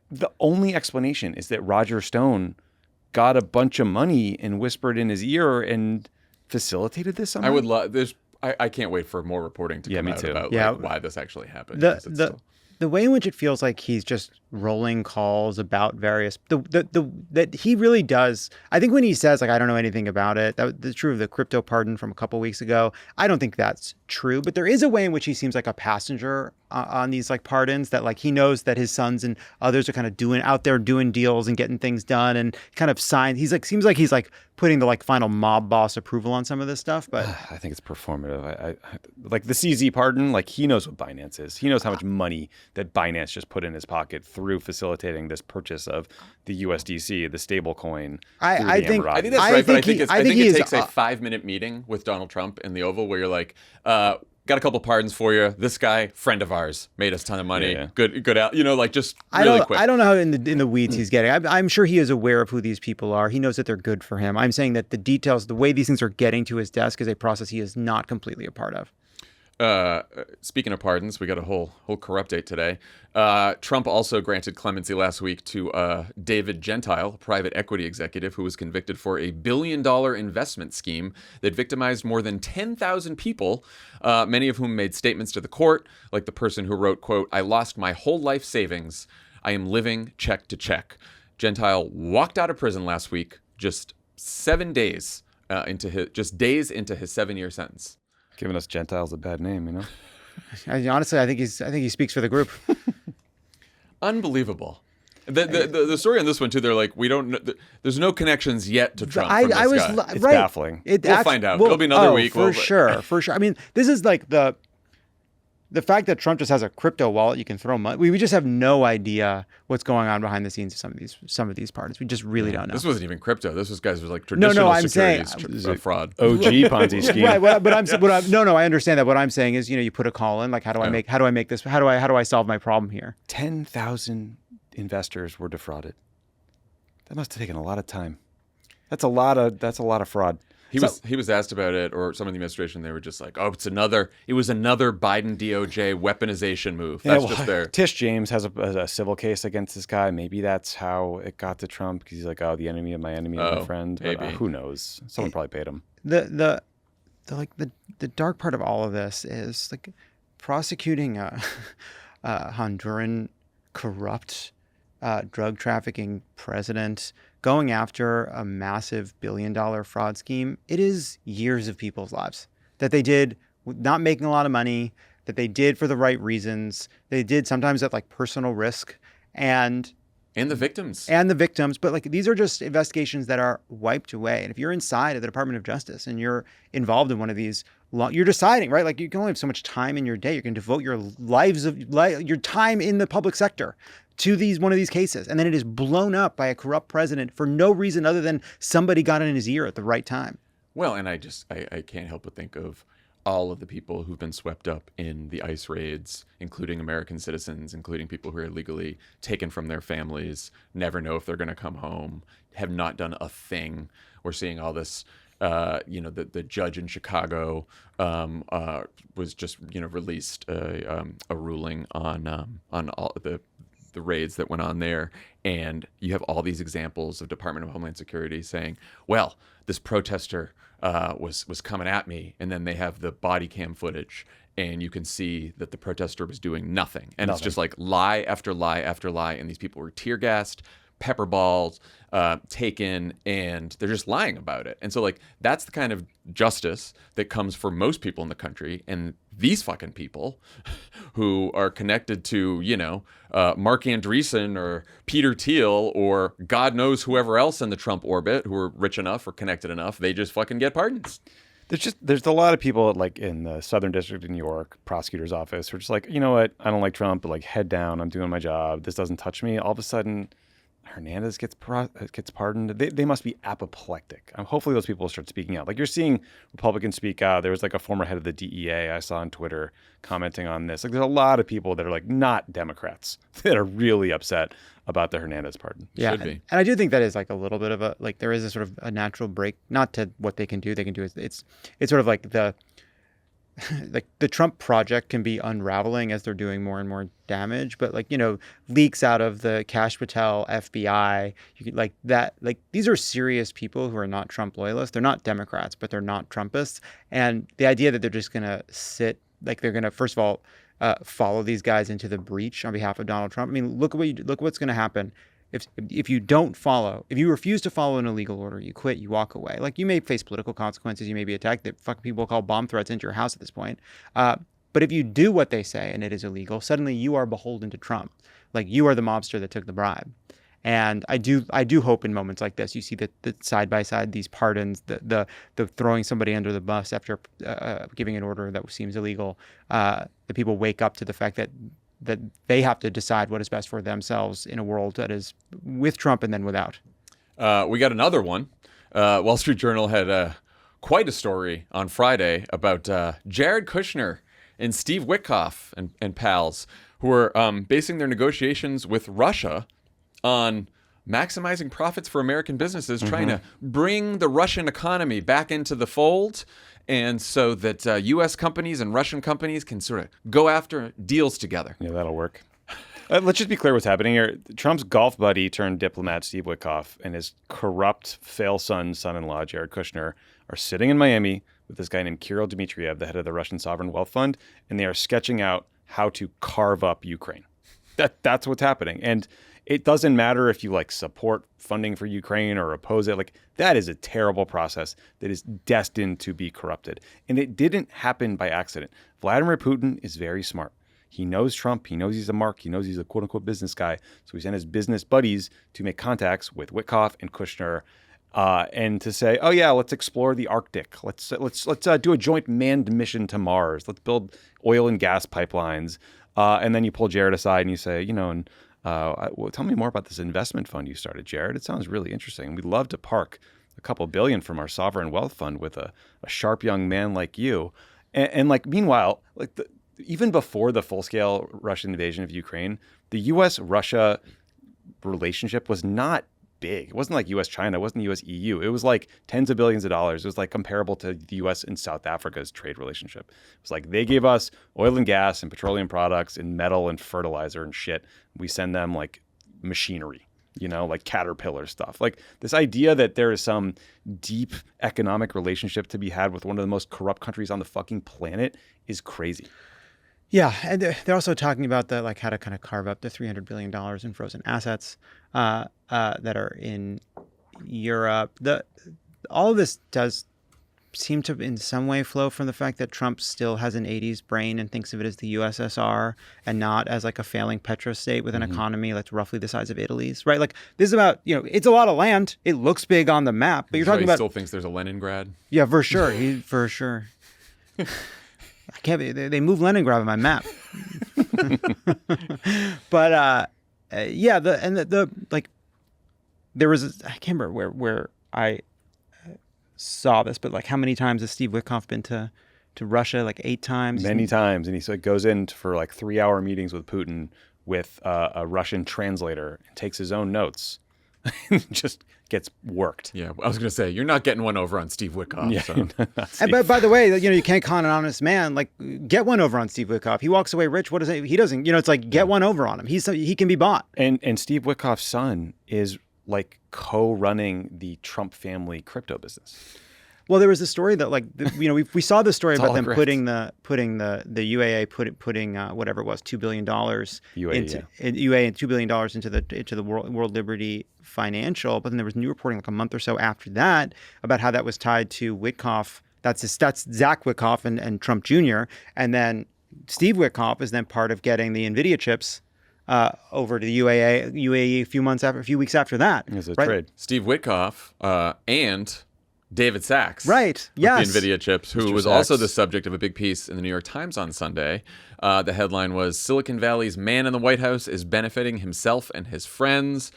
the only explanation is that Roger Stone got a bunch of money and whispered in his ear and facilitated this somehow. I would love this. I can't wait for more reporting to come out about why this actually happened. the way in which it feels like he's just rolling calls about various that he really does. I think when he says like I don't know anything about it, that's true of the crypto pardon from a couple weeks ago. I don't think that's true, but there is a way in which he seems like a passenger on these like pardons, that like he knows that his sons and others are kind of out there doing deals and getting things done and kind of signed. Seems like he's like putting the like final mob boss approval on some of this stuff, but I think it's performative. I like the CZ pardon. Like he knows what Binance is. He knows how much money that Binance just put in his pocket through facilitating this purchase of the USDC, the stable coin. I think I think that's I right, but I think think it takes a 5-minute meeting with Donald Trump in the Oval where you're like, got a couple pardons for you. This guy, friend of ours, made us a ton of money. Yeah. Good out. Like just really quick. I don't know how in the weeds he's getting. I'm sure he is aware of who these people are. He knows that they're good for him. I'm saying that the details, the way these things are getting to his desk, is a process he is not completely a part of. Speaking of pardons, we got a whole corrupt date today. Trump also granted clemency last week to David Gentile, a private equity executive who was convicted for a $1 billion investment scheme that victimized more than 10,000 people, many of whom made statements to the court, like the person who wrote, quote, "I lost my whole life savings. I am living check to check." Gentile walked out of prison last week, just 7 days into his 7-year sentence. Giving us Gentiles a bad name, you know. Honestly, I think he speaks for the group. Unbelievable. The story on this one too. They're like, we don't know. There's no connections yet to Trump. From this guy. It's baffling. We'll find out. It'll be another week. For sure. I mean, this is like the fact that Trump just has a crypto wallet you can throw money. We just have no idea what's going on behind the scenes of some of these pardons. We just really don't know. This wasn't even crypto. This was like traditional I'm securities saying, fraud. OG Ponzi scheme. Right, I understand that. What I'm saying is, you put a call in, like, how do I make this? How do I solve my problem here? 10,000 investors were defrauded. That must have taken a lot of time. That's a lot of fraud. He was asked about it, or some of the administration, they were just like, "Oh, it was another Biden DOJ weaponization move." That's just there. Tish James has a civil case against this guy. Maybe that's how it got to Trump, because he's like, "Oh, the enemy of my enemy is my friend." But, maybe. who knows? Someone probably paid him. The dark part of all of this is like prosecuting a Honduran corrupt drug trafficking president, going after a massive $1 billion fraud scheme. It is years of people's lives that they did not making a lot of money, that they did for the right reasons. They did sometimes at like personal risk and the victims. But like, these are just investigations that are wiped away. And if you're inside of the Department of Justice and you're involved in one of these, you're deciding, right? Like, you can only have so much time in your day. You can devote your your time in the public sector to one of these cases. And then it is blown up by a corrupt president for no reason other than somebody got in his ear at the right time. Well, and I can't help but think of all of the people who've been swept up in the ICE raids, including American citizens, including people who are illegally taken from their families, never know if they're going to come home, have not done a thing. We're seeing all this, the judge in Chicago was just, released a ruling on all the raids that went on there. And you have all these examples of Department of Homeland Security saying, well, this protester was coming at me, and then they have the body cam footage, and you can see that the protester was doing nothing. And it's just like lie after lie after lie, and these people were tear gassed, pepper balls, taken, and they're just lying about it. And so, like, that's the kind of justice that comes for most people in the country. And these fucking people who are connected to, Mark Andreessen or Peter Thiel or God knows whoever else in the Trump orbit who are rich enough or connected enough, they just fucking get pardons. There's a lot of people like in the Southern District of New York prosecutor's office who are just like, you know what, I don't like Trump, but like, head down, I'm doing my job, this doesn't touch me. All of a sudden, Hernandez gets pardoned. They must be apoplectic. Hopefully those people will start speaking out. Like, you're seeing Republicans speak out. There was like a former head of the DEA I saw on Twitter commenting on this. Like, there's a lot of people that are like not Democrats that are really upset about the Hernandez pardon. Yeah, Should be. and I do think that is like a little bit of there is a sort of a natural break, not to what they can do. They can do it's sort of like the Trump project can be unraveling as they're doing more and more damage, but leaks out of the Kash Patel FBI, these are serious people who are not Trump loyalists. They're not Democrats, but they're not Trumpists. And the idea that they're just going to sit, like, they're going to, first of all, follow these guys into the breach on behalf of Donald Trump. I mean, look what's going to happen if you don't follow, if you refuse to follow an illegal order, you quit, you walk away. Like, you may face political consequences, you may be attacked. That fucking people call bomb threats into your house at this point. But if you do what they say and it is illegal, suddenly you are beholden to Trump. Like, you are the mobster that took the bribe. And I do hope in moments like this, you see that side by side, these pardons, the throwing somebody under the bus after giving an order that seems illegal, that people wake up to the fact that they have to decide what is best for themselves in a world that is with Trump and then without. We got another one. Wall Street Journal had quite a story on Friday about Jared Kushner and Steve Witkoff and pals who are basing their negotiations with Russia on maximizing profits for American businesses, trying to bring the Russian economy back into the fold, and so that U.S. companies and Russian companies can sort of go after deals together. Yeah, that'll work. Let's just be clear what's happening here. Trump's golf buddy turned diplomat Steve Witkoff and his corrupt son-in-law, Jared Kushner, are sitting in Miami with this guy named Kirill Dmitriev, the head of the Russian Sovereign Wealth Fund, and they are sketching out how to carve up Ukraine. That's what's happening. And it doesn't matter if you support funding for Ukraine or oppose it. That is a terrible process that is destined to be corrupted. And it didn't happen by accident. Vladimir Putin is very smart. He knows Trump. He knows he's a mark. He knows he's a quote unquote business guy. So he sent his business buddies to make contacts with Witkoff and Kushner, and to say, oh yeah, let's explore the Arctic. Let's do a joint manned mission to Mars. Let's build oil and gas pipelines. And then you pull Jared aside and you say, tell me more about this investment fund you started, Jared. It sounds really interesting. We'd love to park a couple billion from our sovereign wealth fund with a sharp young man like you. And meanwhile, even before the full-scale Russian invasion of Ukraine, the U.S.-Russia relationship was not big. It wasn't like U.S.-China. It wasn't U.S.-EU. It was tens of billions of dollars. It was comparable to the U.S. and South Africa's trade relationship. It was they gave us oil and gas and petroleum products and metal and fertilizer and shit. We send them machinery, Caterpillar stuff. This idea that there is some deep economic relationship to be had with one of the most corrupt countries on the fucking planet is crazy. Yeah, and they're also talking about how to kind of carve up the $300 billion in frozen assets that are in Europe. All of this does seem to in some way flow from the fact that Trump still has an 80s brain and thinks of it as the USSR and not as a failing petrostate with an economy that's roughly the size of Italy's, right? This is about, it's a lot of land. It looks big on the map, but you're talking about... He still thinks there's a Leningrad? Yeah, for sure. For sure. I can't be, they moved Leningrad on my map. But there was I can't remember where I saw this, but how many times has Steve Witkoff been to Russia? 8 times. Many times, and he goes in for 3-hour meetings with Putin with a Russian translator and takes his own notes. Just gets worked. Yeah, I was going to say, you're not getting one over on Steve Witkoff. Yeah. So. And by the way, you can't con an honest man. Get one over on Steve Witkoff. He walks away rich. What is it? He doesn't. It's get one over on him. He can be bought. And Steve Witkoff's son is co-running the Trump family crypto business. Well, there was a story that we saw the story about them putting the UAE putting whatever it was $2 billion into UAE and $2 billion into the World Liberty Financial, but then there was new reporting a month or so after that about how that was tied to Witkoff. That's Zach Witkoff and Trump Jr. And then Steve Witkoff is then part of getting the NVIDIA chips over to the UAE a few weeks after that. As a right? trade. Steve Witkoff and David Sachs. Right. Yes. With the NVIDIA chips, who Mr. was Sachs. also the subject of a big piece in the New York Times on Sunday. The headline was, Silicon Valley's man in the White House is benefiting himself and his friends.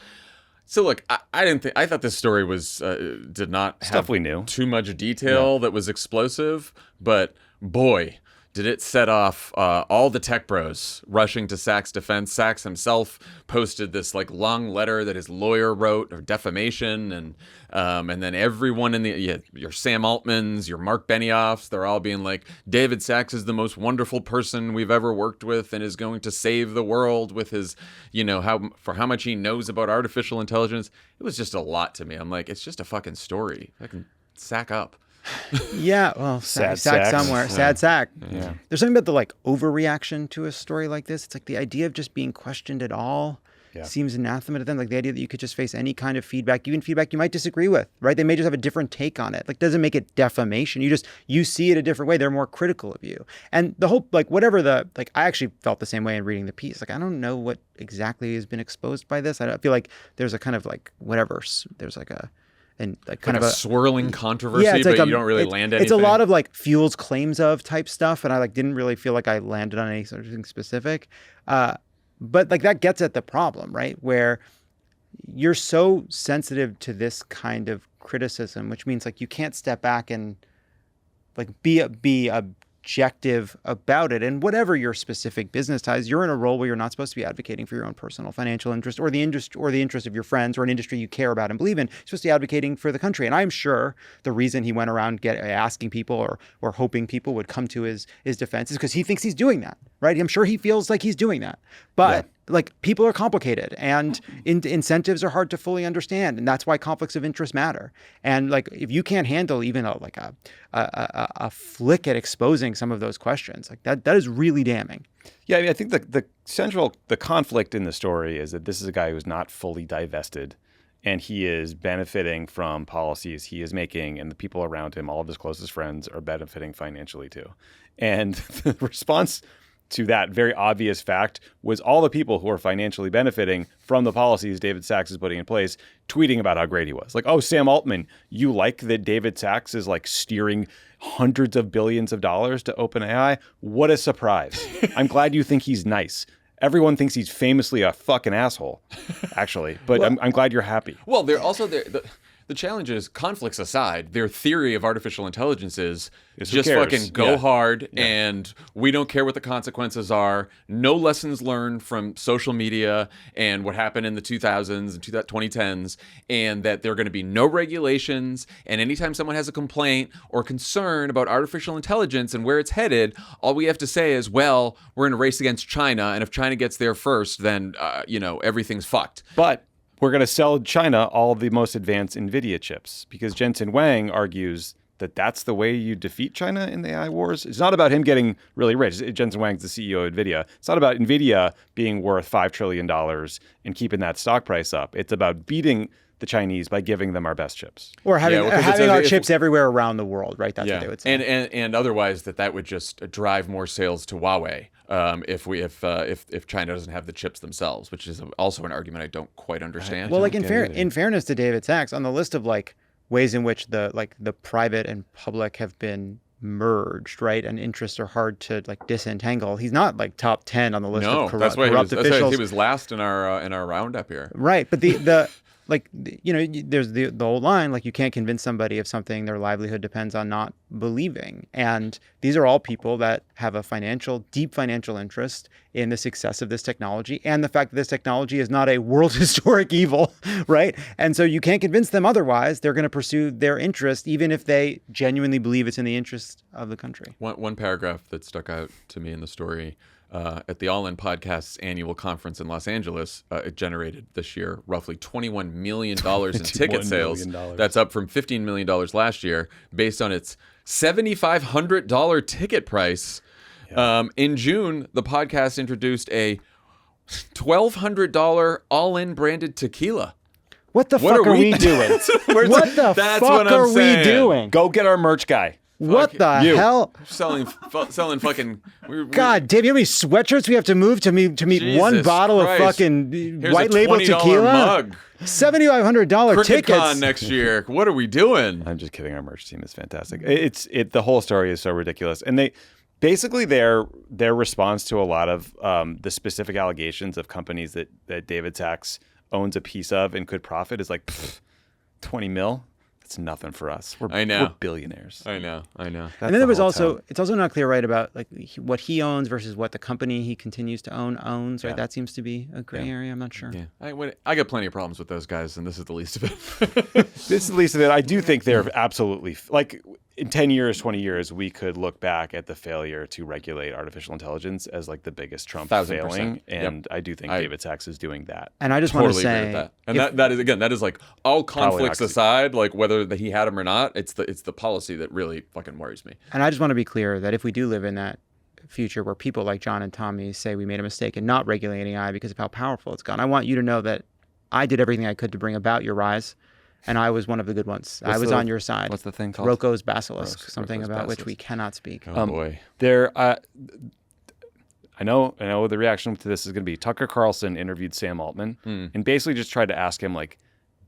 So look, I thought this story was did not have stuff we knew. Too much detail that was explosive, but boy, did it set off all the tech bros rushing to Sachs' defense. Sachs himself posted this long letter that his lawyer wrote of defamation, and then everyone in your Sam Altmans, your Mark Benioffs, they're all being David Sachs is the most wonderful person we've ever worked with and is going to save the world with his, how much he knows about artificial intelligence. It was just a lot to me. I'm it's just a fucking story. I can sack up. Yeah, well, Sad sack sacks. somewhere. Yeah. Sad sack. Yeah. There's something about the like overreaction to a story like this. It's like the idea of just being questioned at all seems anathema to them. Like the idea that you could just face any kind of feedback, even feedback you might disagree with, right? They may just have a different take on it. Like doesn't make it defamation. You see it a different way. They're more critical of you. And the whole like whatever the like I actually felt the same way in reading the piece. Like I don't know what exactly has been exposed by this. I feel like there's a kind of like whatever. There's like a and like kind Like of a swirling controversy, it's but like you don't really land anything. It's a lot of like fuels claims of type stuff, and I like didn't really feel like I landed on any sort of thing specific. But like that gets at the problem, right? Where you're so sensitive to this kind of criticism, which means like you can't step back and like be objective about it. And whatever your specific business ties, you're in a role where you're not supposed to be advocating for your own personal financial interest or the interest of your friends or an industry you care about and believe in. You're supposed to be advocating for the country. And I'm sure the reason he went around asking people or hoping people would come to his defense is because he thinks he's doing that, right? I'm sure he feels like he's doing that. But like people are complicated and incentives are hard to fully understand. And that's why conflicts of interest matter. And like, if you can't handle even a flick at exposing some of those questions, like that is really damning. Yeah, I mean, I think the conflict in the story is that this is a guy who's not fully divested, and he is benefiting from policies he is making, and the people around him, all of his closest friends, are benefiting financially too. And the response to that very obvious fact was all the people who are financially benefiting from the policies David Sachs is putting in place tweeting about how great he was. Like, oh, Sam Altman, you like that David Sachs is like steering hundreds of billions of dollars to OpenAI? What a surprise. I'm glad you think he's nice. Everyone thinks he's famously a fucking asshole, actually. But well, I'm glad you're happy. Well, they're also the challenge is, conflicts aside, their theory of artificial intelligence is just fucking go hard, and we don't care what the consequences are. No lessons learned from social media and what happened in the 2000s and 2010s, and that there are going to be no regulations. And anytime someone has a complaint or concern about artificial intelligence and where it's headed, all we have to say is, well, we're in a race against China, and if China gets there first, then everything's fucked. But we're going to sell China all the most advanced NVIDIA chips, because Jensen Huang argues that that's the way you defeat China in the AI wars. It's not about him getting really rich. Jensen Huang's the CEO of NVIDIA. It's not about NVIDIA being worth $5 trillion and keeping that stock price up. It's about beating the Chinese by giving them our best chips. Or having our chips everywhere around the world, right? That's what they would say. And otherwise that would just drive more sales to Huawei if China doesn't have the chips themselves, which is also an argument I don't quite understand. Well, like in fairness to David Sachs, on the list of like ways in which the private and public have been merged, right, and interests are hard to like disentangle, he's not like top 10 on the list of corrupt officials. That's why he was last in our roundup here. Right, but there's the old line, like, you can't convince somebody of something their livelihood depends on not believing. And these are all people that have a deep financial interest in the success of this technology and the fact that this technology is not a world historic evil, right? And so you can't convince them otherwise. They're going to pursue their interest, even if they genuinely believe it's in the interest of the country. One paragraph that stuck out to me in the story, at the All In Podcast's annual conference in Los Angeles, it generated this year roughly $21 million in ticket sales. That's up from $15 million last year, based on its $7,500 ticket price. Yeah. In June, the podcast introduced a $1,200 All In branded tequila. What the fuck are we doing? What the fuck are we doing? Go get our merch guy. What the hell? Selling fucking. God damn! You know how many sweatshirts we have to move to meet Jesus one bottle Christ. of fucking Here's white a label $20 tequila? Mug. $7,500 tickets. CricetCon next year. What are we doing? I'm just kidding. Our merch team is fantastic. The whole story is so ridiculous, and they basically their response to a lot of the specific allegations of companies that David Sachs owns a piece of and could profit is like 20 mil. It's nothing for us. We're billionaires. I know. And then there was also, it's also not clear, right, about like what he owns versus what the company he continues to owns, right? That seems to be a gray area. I'm not sure. Yeah, I got plenty of problems with those guys, and this is the least of it. This is the least of it. I do think they're absolutely, like, in 10 years, 20 years, we could look back at the failure to regulate artificial intelligence as like the biggest Trump 1000%. failing. Yep. And I do think David Sachs is doing that. And I just want to Totally agree say, with that. And that is like all conflicts not- aside, like whether he had him or not, it's the policy that really fucking worries me. and I just want to be clear that if we do live in that future where people like John and Tommy say we made a mistake in not regulating AI because of how powerful it's gone, I want you to know that I did everything I could to bring about your rise, and I was one of the good ones. I was on your side. What's the thing called? Rocco's basilisk, something Rocco's about which basilisk. we cannot speak. Oh boy. I know the reaction to this is going to be Tucker Carlson interviewed Sam Altman and basically just tried to ask him like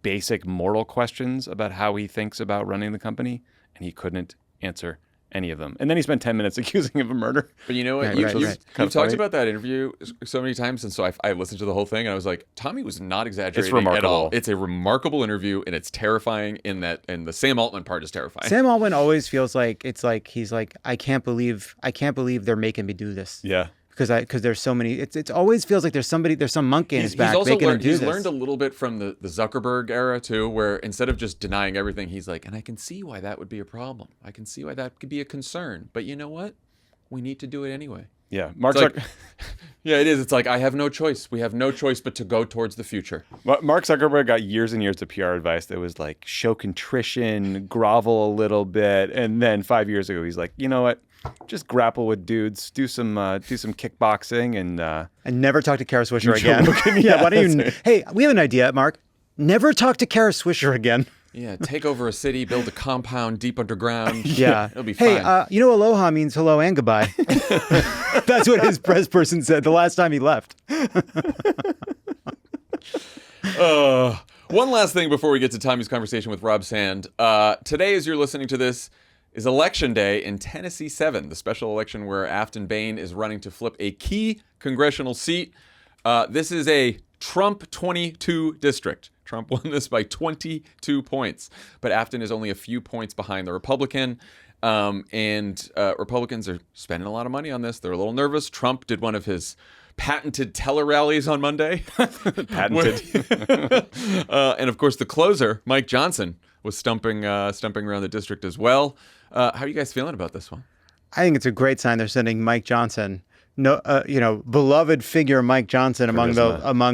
basic moral questions about how he thinks about running the company, and he couldn't answer any of them. And then he spent 10 minutes accusing him of murder. But you know what? Right, You've right. talked funny. about that interview so many times, and so I listened to the whole thing, and I was like, Tommy was not exaggerating at remarkable. all. It's a remarkable interview, and it's terrifying and the Sam Altman part is terrifying. Sam Altman always feels like he's like, I can't believe they're making me do this. Yeah. Because there's so many. It always feels like there's some monkey in his back also making him learned, do he's this. learned a little bit from the Zuckerberg era too, where instead of just denying everything, he's like, and I can see why that would be a problem. I can see why that could be a concern. But you know what? We need to do it anyway. Yeah. Mark It's like, yeah, it is. It's like I have no choice. We have no choice but to go towards the future. Mark Zuckerberg got years and years of PR advice that was like show contrition, grovel a little bit, and then 5 years ago he's like, you know what? Just grapple with dudes, do some kickboxing, And never talk to Kara Swisher Neutral again. looking, yeah. yeah, Why don't you? that's Hey, we have an idea, Mark. Never talk to Kara Swisher again. Yeah, take over a city, build a compound deep underground. Yeah. It'll be fine. Hey, you know, aloha means hello and goodbye. That's what his press person said the last time he left. One last thing before we get to Tommy's conversation with Rob Sand. Today, as you're listening to this, is Election Day in Tennessee 7, the special election where Afton Bain is running to flip a key congressional seat. This is a Trump 22 district. Trump won this by 22 points, but Afton is only a few points behind the Republican. And Republicans are spending a lot of money on this. They're a little nervous. Trump did one of his patented tele rallies on Monday. patented. And of course, the closer, Mike Johnson, was stumping around the district as well. How are you guys feeling about this one? I think it's a great sign they're sending Mike Johnson, beloved figure Mike Johnson among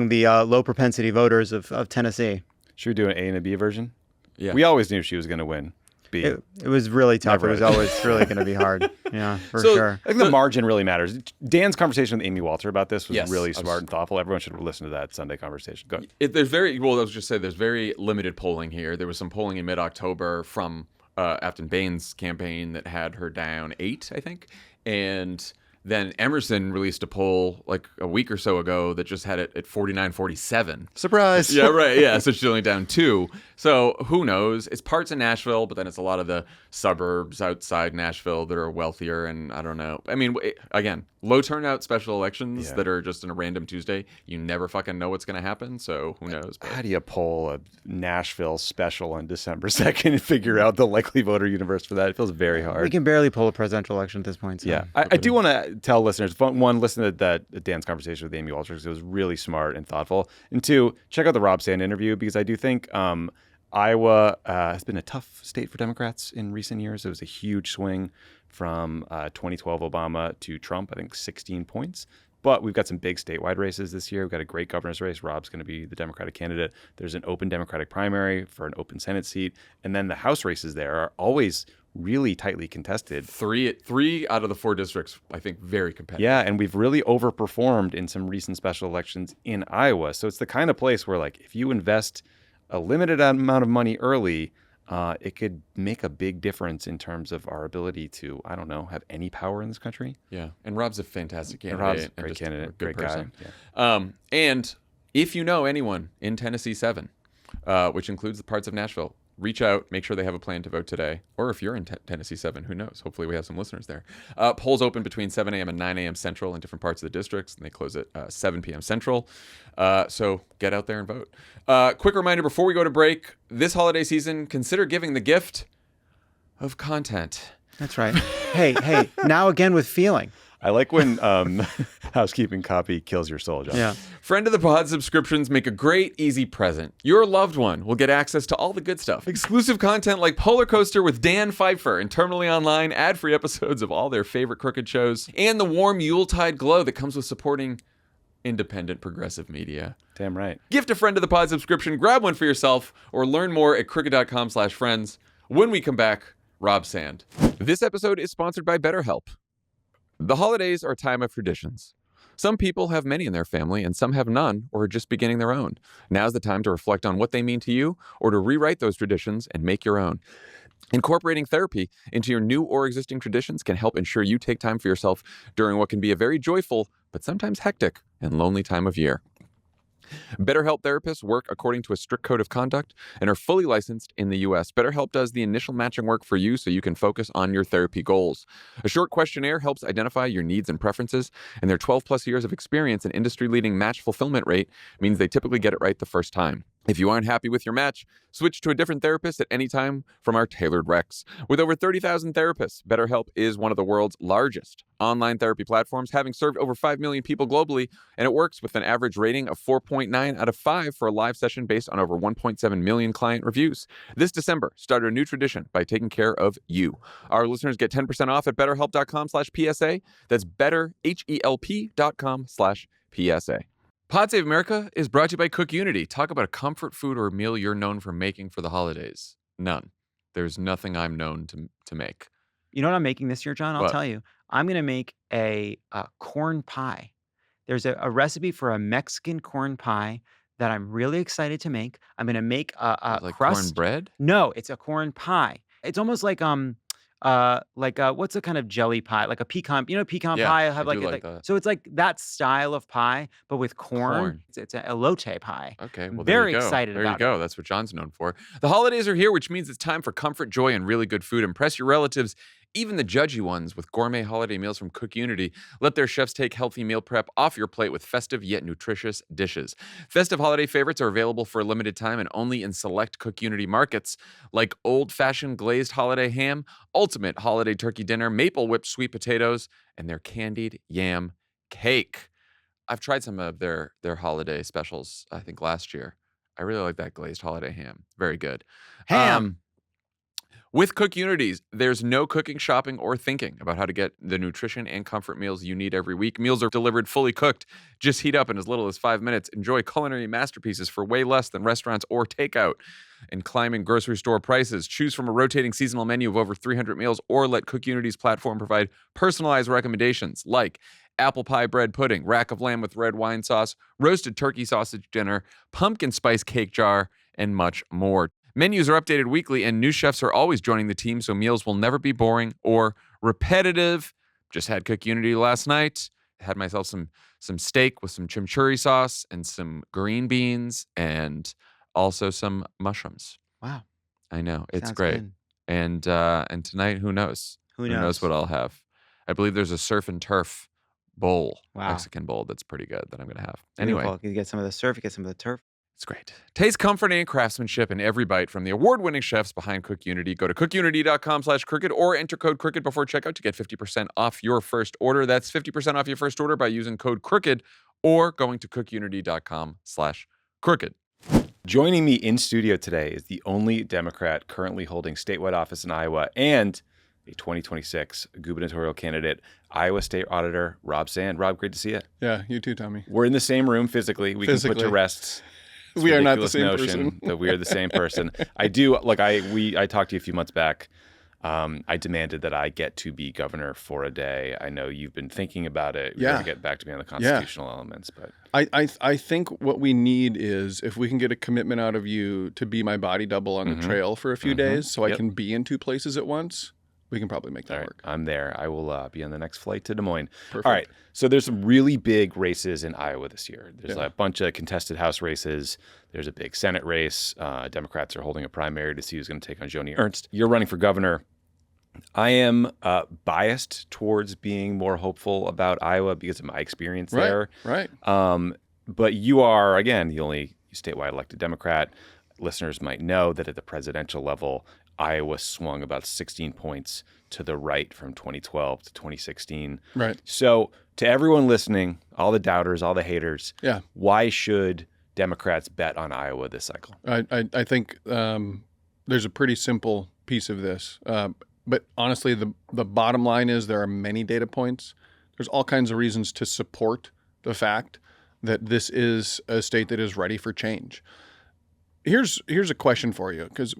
the low propensity voters of Tennessee. Should we do an A and a B version? Yeah. We always knew she was going to win. B. It was really tough. Never. It was always really going to be hard. Yeah, for So- sure. I think the margin really matters. Dan's conversation with Amy Walter about this was Yes, really smart and thoughtful. Everyone should listen to that Sunday conversation. Go ahead. There's very limited polling here. There was some polling in mid-October from Afton Bain's campaign that had her down 8, I think. And then Emerson released a poll like a week or so ago that just had it at 49-47. Surprise. Yeah, right. Yeah, so she's only down 2. So who knows? It's parts of Nashville, but then it's a lot of the suburbs outside Nashville that are wealthier, and I don't know. I mean, again, low turnout special elections that are just in a random Tuesday. You never fucking know what's going to happen, so who knows? But How do you poll a Nashville special on December 2nd and figure out the likely voter universe for that? It feels very hard. We can barely pull a presidential election at this point. So. Yeah, I do want to tell listeners, one, listen to that Dan's conversation with Amy Walter because it was really smart and thoughtful. And 2, check out the Rob Sand interview because I do think Iowa has been a tough state for Democrats in recent years. It was a huge swing from 2012 Obama to Trump, I think 16 points. But we've got some big statewide races this year. We've got a great governor's race. Rob's going to be the Democratic candidate. There's an open Democratic primary for an open Senate seat. And then the House races there are always really tightly contested. 3 out of the 4 districts, I think, very competitive. Yeah, and we've really overperformed in some recent special elections in Iowa. So it's the kind of place where, like, if you invest a limited amount of money early, it could make a big difference in terms of our ability to, I don't know, have any power in this country. Yeah, and Rob's a fantastic candidate. Rob's a and great just candidate, a good great person. guy. And if you know anyone in Tennessee 7, which includes the parts of Nashville, reach out, make sure they have a plan to vote today. Or if you're in Tennessee 7, who knows? Hopefully we have some listeners there. Polls open between 7 a.m. and 9 a.m. Central in different parts of the districts, and they close at 7 p.m. Central. So get out there and vote. Quick reminder before we go to break, this holiday season, consider giving the gift of content. That's right. Hey, now again with feeling. I like when housekeeping copy kills your soul, John. Yeah. Friend of the Pod subscriptions make a great, easy present. Your loved one will get access to all the good stuff. Exclusive content like Polar Coaster with Dan Pfeiffer and Terminally Online, ad-free episodes of all their favorite Crooked shows, and the warm Yuletide glow that comes with supporting independent progressive media. Damn right. Gift a Friend of the Pod subscription, grab one for yourself, or learn more at crooked.com/friends. When we come back, Rob Sand. This episode is sponsored by BetterHelp. The holidays are a time of traditions. Some people have many in their family, and some have none, or are just beginning their own. Now's the time to reflect on what they mean to you, or to rewrite those traditions and make your own. Incorporating therapy into your new or existing traditions can help ensure you take time for yourself during what can be a very joyful, but sometimes hectic and lonely time of year. BetterHelp therapists work according to a strict code of conduct and are fully licensed in the U.S. BetterHelp does the initial matching work for you so you can focus on your therapy goals. A short questionnaire helps identify your needs and preferences, and their 12-plus years of experience and industry-leading match fulfillment rate means they typically get it right the first time. If you aren't happy with your match, switch to a different therapist at any time from our tailored recs. With over 30,000 therapists, BetterHelp is one of the world's largest online therapy platforms, having served over 5 million people globally, and it works with an average rating of 4.9 out of 5 for a live session based on over 1.7 million client reviews. This December, start a new tradition by taking care of you. Our listeners get 10% off at betterhelp.com/PSA. That's betterhelp.com/PSA. Pod Save America is brought to you by Cook Unity. Talk about a comfort food or a meal you're known for making for the holidays. None. There's nothing I'm known to make. You know what I'm making this year, John? I'll What? tell you. I'm going to make a corn pie. There's a recipe for a Mexican corn pie that I'm really excited to make. I'm going to make a Like crust. cornbread? No, it's a corn pie. It's almost like what's a kind of jelly pie, like a pecan. You know, pecan Yeah, pie. I Have do like, like that. so it's like that style of pie, but with corn. Corn. It's an elote pie. Okay, well, I'm there very you go. excited There about you go. it. That's what John's known for. The holidays are here, which means it's time for comfort, joy, and really good food. Impress your relatives, even the judgy ones, with gourmet holiday meals from Cook Unity. Let their chefs take healthy meal prep off your plate with festive yet nutritious dishes. Festive holiday favorites are available for a limited time and only in select Cook Unity markets, like old-fashioned glazed holiday ham, ultimate holiday turkey dinner, maple whipped sweet potatoes, and their candied yam cake. I've tried some of their holiday specials, I think last year. I really like that glazed holiday ham. Very good. Ham. With Cook Unities, there's no cooking, shopping, or thinking about how to get the nutrition and comfort meals you need every week. Meals are delivered fully cooked. Just heat up in as little as 5 minutes. Enjoy culinary masterpieces for way less than restaurants or takeout. And climbing grocery store prices. Choose from a rotating seasonal menu of over 300 meals, or let Cook Unity's platform provide personalized recommendations like apple pie bread pudding, rack of lamb with red wine sauce, roasted turkey sausage dinner, pumpkin spice cake jar, and much more. Menus are updated weekly, and new chefs are always joining the team, so meals will never be boring or repetitive. Just had Cook Unity last night. Had myself some steak with some chimichurri sauce and some green beans and also some mushrooms. Wow. I know. It's Sounds great. good. And tonight, who knows? Who Who knows knows? what I'll have? I believe there's a surf and turf bowl, Wow. Mexican bowl that's pretty good that I'm going to have. Anyway, Beautiful. You get some of the surf, you get some of the turf. it's great. Taste comfort and craftsmanship in every bite from the award-winning chefs behind Cook Unity. Go to cookunity.com/crooked or enter code crooked before checkout to get 50% off your first order. That's 50% off your first order by using code crooked or going to cookunity.com/crooked. Joining me in studio today is the only Democrat currently holding statewide office in Iowa and a 2026 gubernatorial candidate, Iowa State Auditor Rob Sand. Rob, great to see you. Yeah, you too, Tommy. We're in the same room physically. We can put to Physically. rest. this We are not the ridiculous same notion person. that we are the same person. I do like I talked to you a few months back. I demanded that I get to be governor for a day. I know you've been thinking about it. We're Yeah. going to get back to me on the constitutional elements, but I think what we need is if we can get a commitment out of you to be my body double on the trail for a few days so I Yep. can be in two places at once, we can probably make that all right, work. I'm there. I will be on the next flight to Des Moines. Perfect. All right. So there's some really big races in Iowa this year. There's Yeah. a bunch of contested House races. There's a big Senate race. Democrats are holding a primary to see who's going to take on Joni Ernst. You're running for governor. I am biased towards being more hopeful about Iowa because of my experience there. Right. But you are, again, the only statewide elected Democrat. Listeners might know that at the presidential level, Iowa swung about 16 points to the right from 2012 to 2016. Right. So to everyone listening, all the doubters, all the haters, Yeah. why should Democrats bet on Iowa this cycle? I think there's a pretty simple piece of this. But honestly, the bottom line is there are many data points. There's all kinds of reasons to support the fact that this is a state that is ready for change. Here's a question for you, because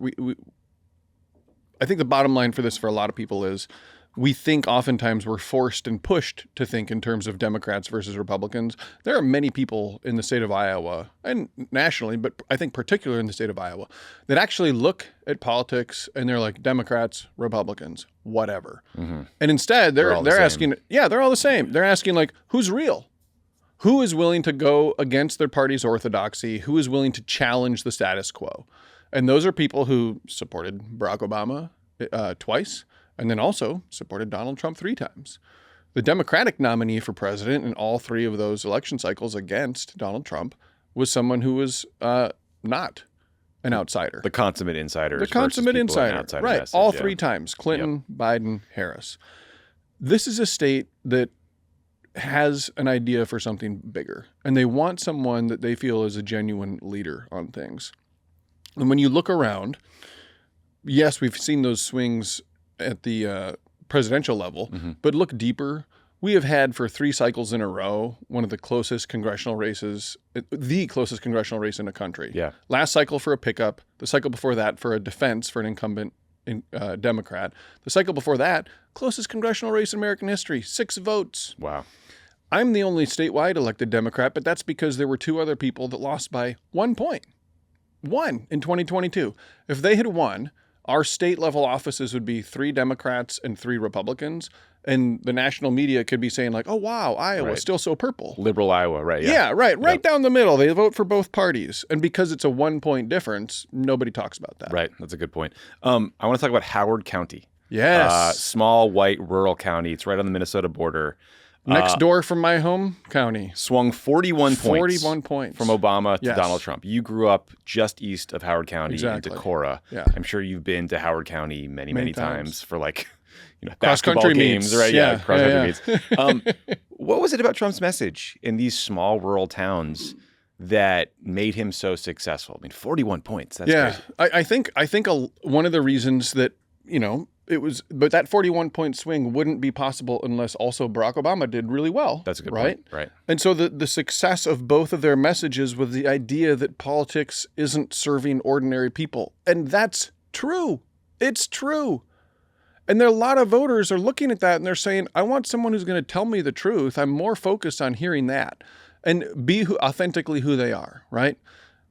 I think the bottom line for this for a lot of people is we think oftentimes we're forced and pushed to think in terms of Democrats versus Republicans. There are many people in the state of Iowa and nationally, but I think particularly in the state of Iowa, that actually look at politics and they're like Democrats, Republicans, whatever. And instead they're asking, they're all the same. They're asking like, who's real? Who is willing to go against their party's orthodoxy? Who is willing to challenge the status quo? And those are people who supported Barack Obama twice, and then also supported Donald Trump 3 times. The Democratic nominee for president in all 3 of those election cycles against Donald Trump was someone who was not an outsider. The consummate insider. The consummate insider. Right. Message, all 3 times. Clinton, Biden, Harris. This is a state that has an idea for something bigger, and they want someone that they feel is a genuine leader on things. And when you look around, yes, we've seen those swings at the presidential level, but look deeper. We have had for 3 cycles in a row one of the closest congressional races, the closest congressional race in the country. Yeah. Last cycle for a pickup, the cycle before that for a defense for an incumbent Democrat, the cycle before that, closest congressional race in American history, 6 votes. Wow. I'm the only statewide elected Democrat, but that's because there were 2 other people that lost by 1 point. 1 in 2022. If they had won, our state level offices would be 3 Democrats and 3 Republicans. And the national media could be saying like, oh, wow, Iowa's still so purple. Liberal Iowa, right? Yeah, right. Right down the middle. They vote for both parties. And because it's a 1 point difference, nobody talks about that. Right. That's a good point. I want to talk about Howard County. Yes. Small, white, rural county. It's right on the Minnesota border. Next door from my home county. Swung 41 points. 41 points. From Obama to Yes. Donald Trump. You grew up just east of Howard County in Exactly. Decorah. Yeah. I'm sure you've been to Howard County many times for like, Cross-country basketball games, meets. right? Yeah. Cross-country meets. What was it about Trump's message in these small rural towns that made him so successful? I mean, 41 points. That's crazy. I think one of the reasons that, but that 41 point swing wouldn't be possible unless also Barack Obama did really well. That's a good right? point. Right. And so the success of both of their messages was the idea that politics isn't serving ordinary people. And that's true. It's true. And there are a lot of voters are looking at that and they're saying, I want someone who's going to tell me the truth. I'm more focused on hearing that and be authentically who they are, right?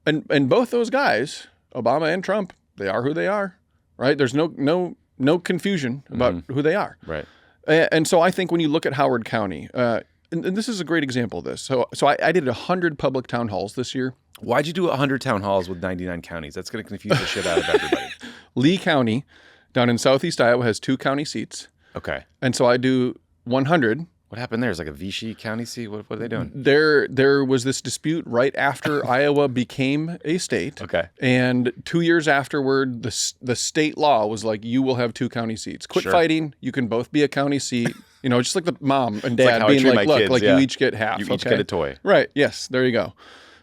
And both those guys, Obama and Trump, they are who they are, right? There's no confusion about who they are. Right. And so I think when you look at Howard County, and this is a great example of this. So I did 100 public town halls this year. Why'd you do 100 town halls with 99 counties? That's going to confuse the shit out of everybody. Lee County down in southeast Iowa has 2 county seats. Okay. And so I do 100. What happened there? Is like a Vichy county seat? What are they doing? There was this dispute right after Iowa became a state. Okay. And 2 years afterward, the state law was like, you will have 2 county seats. Quit Sure. fighting. You can both be a county seat. Just like the mom and like dad how I being treat like, my look, kids, like yeah. you each get half. You each okay? get a toy. Right. Yes. There you go.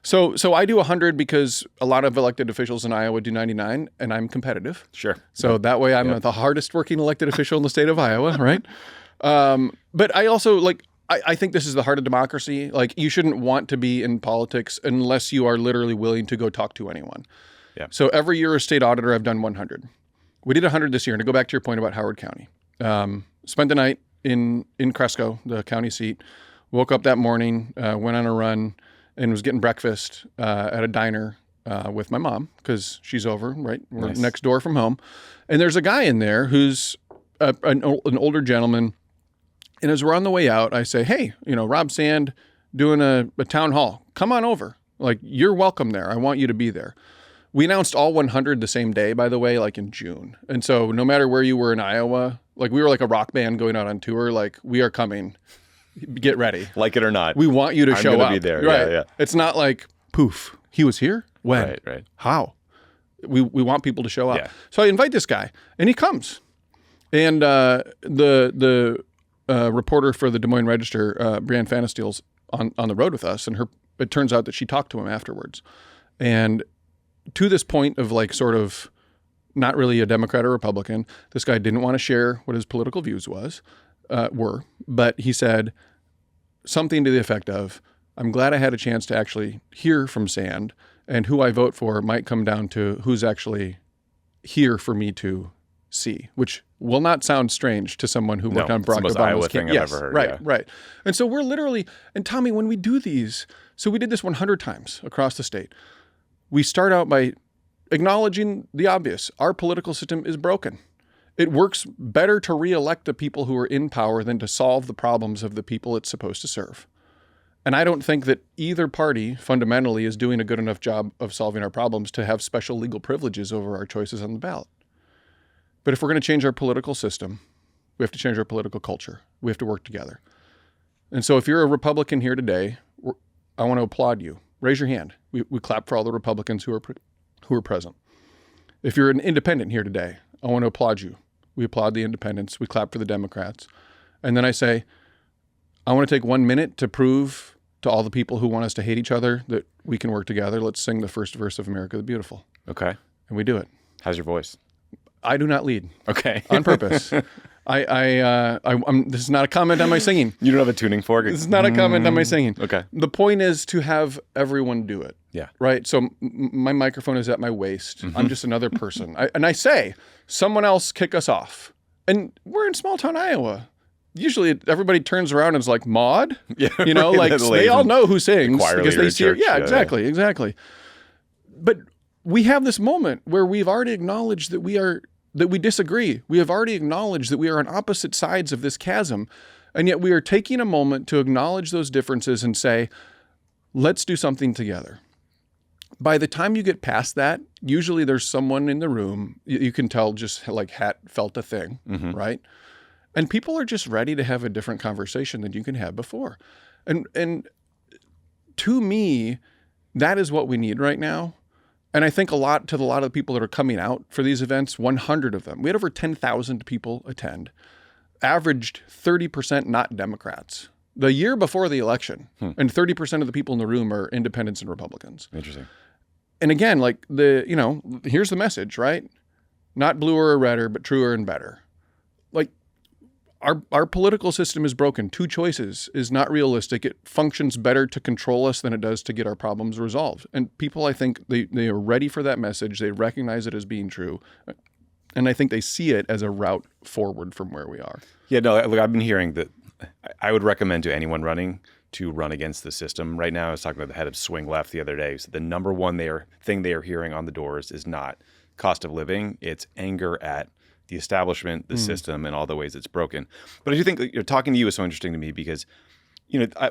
So I do 100 because a lot of elected officials in Iowa do 99, and I'm competitive. Sure. So that way I'm the hardest working elected official in the state of Iowa, right? But I also I think this is the heart of democracy. Like, you shouldn't want to be in politics unless you are literally willing to go talk to anyone. Yeah. So every year as state auditor, I've done 100. We did 100 this year. And to go back to your point about Howard County, spent the night in Cresco, the county seat, woke up that morning, went on a run, and was getting breakfast at a diner with my mom because she's over, right? We're Nice. next door from home. And there's a guy in there who's an older gentleman. And as we're on the way out, I say, hey, Rob Sand doing a town hall. Come on over. Like, you're welcome there. I want you to be there. We announced all 100 the same day, by the way, like in June. And so no matter where you were in Iowa, like we were like a rock band going out on tour, like we are coming. Get ready. Like it or not. We want you to show gonna up. be there. Right. Yeah. It's not like, poof, he was here? When? Right. How? We want people to show up. Yeah. So I invite this guy, and he comes. And the reporter for the Des Moines Register, Brianne Fanisteel's on the road with us, and it turns out that she talked to him afterwards. And to this point of like sort of not really a Democrat or Republican, this guy didn't want to share what his political views were, but he said something to the effect of, I'm glad I had a chance to actually hear from Sand, and who I vote for might come down to who's actually here for me to see, which will not sound strange to someone who worked on it's the Barack most Obama's Iowa thing I've yes, ever heard. right, Yeah. right. And so we're literally, and Tommy, when we do these, so we did this 100 times across the state. We start out by acknowledging the obvious. Our political system is broken. It works better to reelect the people who are in power than to solve the problems of the people it's supposed to serve. And I don't think that either party fundamentally is doing a good enough job of solving our problems to have special legal privileges over our choices on the ballot. But if we're going to change our political system, we have to change our political culture. We have to work together. And so if you're a Republican here today, I want to applaud you. Raise your hand. We clap for all the Republicans who are present. If you're an independent here today, I want to applaud you. We applaud the independents. We clap for the Democrats. And then I say, I want to take 1 minute to prove to all the people who want us to hate each other that we can work together. Let's sing the first verse of America the Beautiful. Okay. And we do it. How's your voice? I do not lead Okay. on purpose. This is not a comment on my singing. You don't have a tuning fork? This is not a comment on my singing. Okay. The point is to have everyone do it. Yeah. Right. So my microphone is at my waist. I'm just another person. I say, someone else kick us off. And we're in small town Iowa. Usually everybody turns around and is like, Maud? Yeah. You know, like they all know who sings choir because leader they at see it. church. Yeah, Yeah, exactly. But we have this moment where we've already acknowledged that we disagree. We have already acknowledged that we are on opposite sides of this chasm. And yet we are taking a moment to acknowledge those differences and say, let's do something together. By the time you get past that, usually there's someone in the room, you can tell just like hat felt a thing, right? And people are just ready to have a different conversation than you can have before. And to me, that is what we need right now. And I think a lot of the people that are coming out for these events, 100 of them. We had over 10,000 people attend, averaged 30% not Democrats. The year before the election, and 30% of the people in the room are independents and Republicans. Interesting. And again, like here's the message, right? Not bluer or redder, but truer and better. Like our political system is broken. Two choices is not realistic. It functions better to control us than it does to get our problems resolved. And people, I think they are ready for that message. They recognize it as being true. And I think they see it as a route forward from where we are. Yeah, no, look, I've been hearing that I would recommend to anyone running to run against the system. Right now, I was talking about the head of Swing Left the other day. So the number one thing they are hearing on the doors is not cost of living. It's anger at the establishment, the system, and all the ways it's broken. But I do think that you're talking to you is so interesting to me because,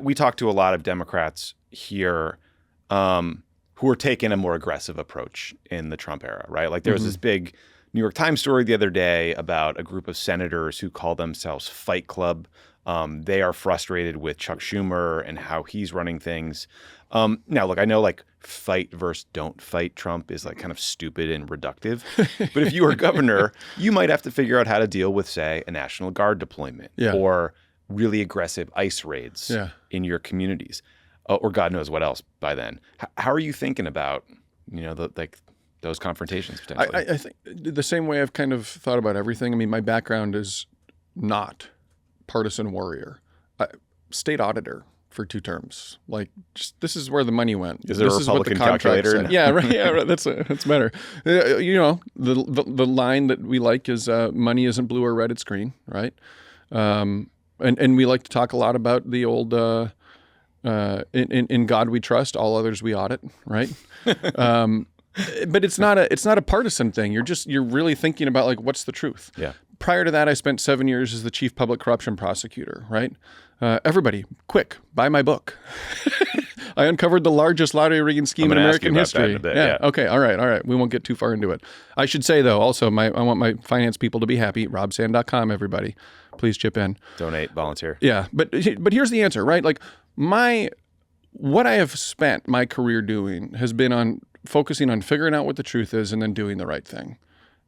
we talk to a lot of Democrats here who are taking a more aggressive approach in the Trump era, right? Like there was this big New York Times story the other day about a group of senators who call themselves Fight Club. They are frustrated with Chuck Schumer and how he's running things. Now, look, I know like fight versus don't fight Trump is like kind of stupid and reductive. But if you were governor, you might have to figure out how to deal with, say, a National Guard deployment or really aggressive ICE raids in your communities, or God knows what else by then. How are you thinking about, those confrontations potentially? I think the same way I've kind of thought about everything. I mean, my background is not partisan warrior, state auditor for 2 terms. Like, this is where the money went. Is there a Republican calculator? Yeah, right. Yeah, right. That's better. The line that we like is money isn't blue or red; it's green, right? And we like to talk a lot about the old in God we trust, all others we audit, right? But it's not a partisan thing. You're really thinking about like what's the truth. Yeah. Prior to that, I spent 7 years as the chief public corruption prosecutor, right? Everybody, quick, buy my book. I uncovered the largest lottery rigging scheme in American history. Yeah. Okay. All right. We won't get too far into it. I should say, though, also, I want my finance people to be happy. robsand.com, everybody. Please chip in. Donate, volunteer. Yeah. But here's the answer, right? Like what I have spent my career doing has been on focusing on figuring out what the truth is and then doing the right thing.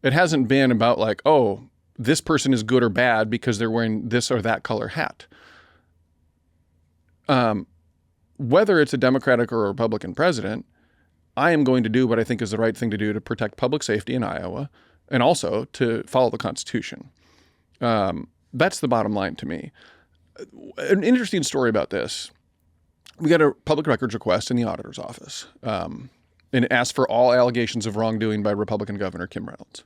It hasn't been about like, oh, this person is good or bad because they're wearing this or that color hat. Whether it's a Democratic or a Republican president, I am going to do what I think is the right thing to do to protect public safety in Iowa and also to follow the Constitution. That's the bottom line to me. An interesting story about this. We got a public records request in the auditor's office, and it asked for all allegations of wrongdoing by Republican Governor Kim Reynolds.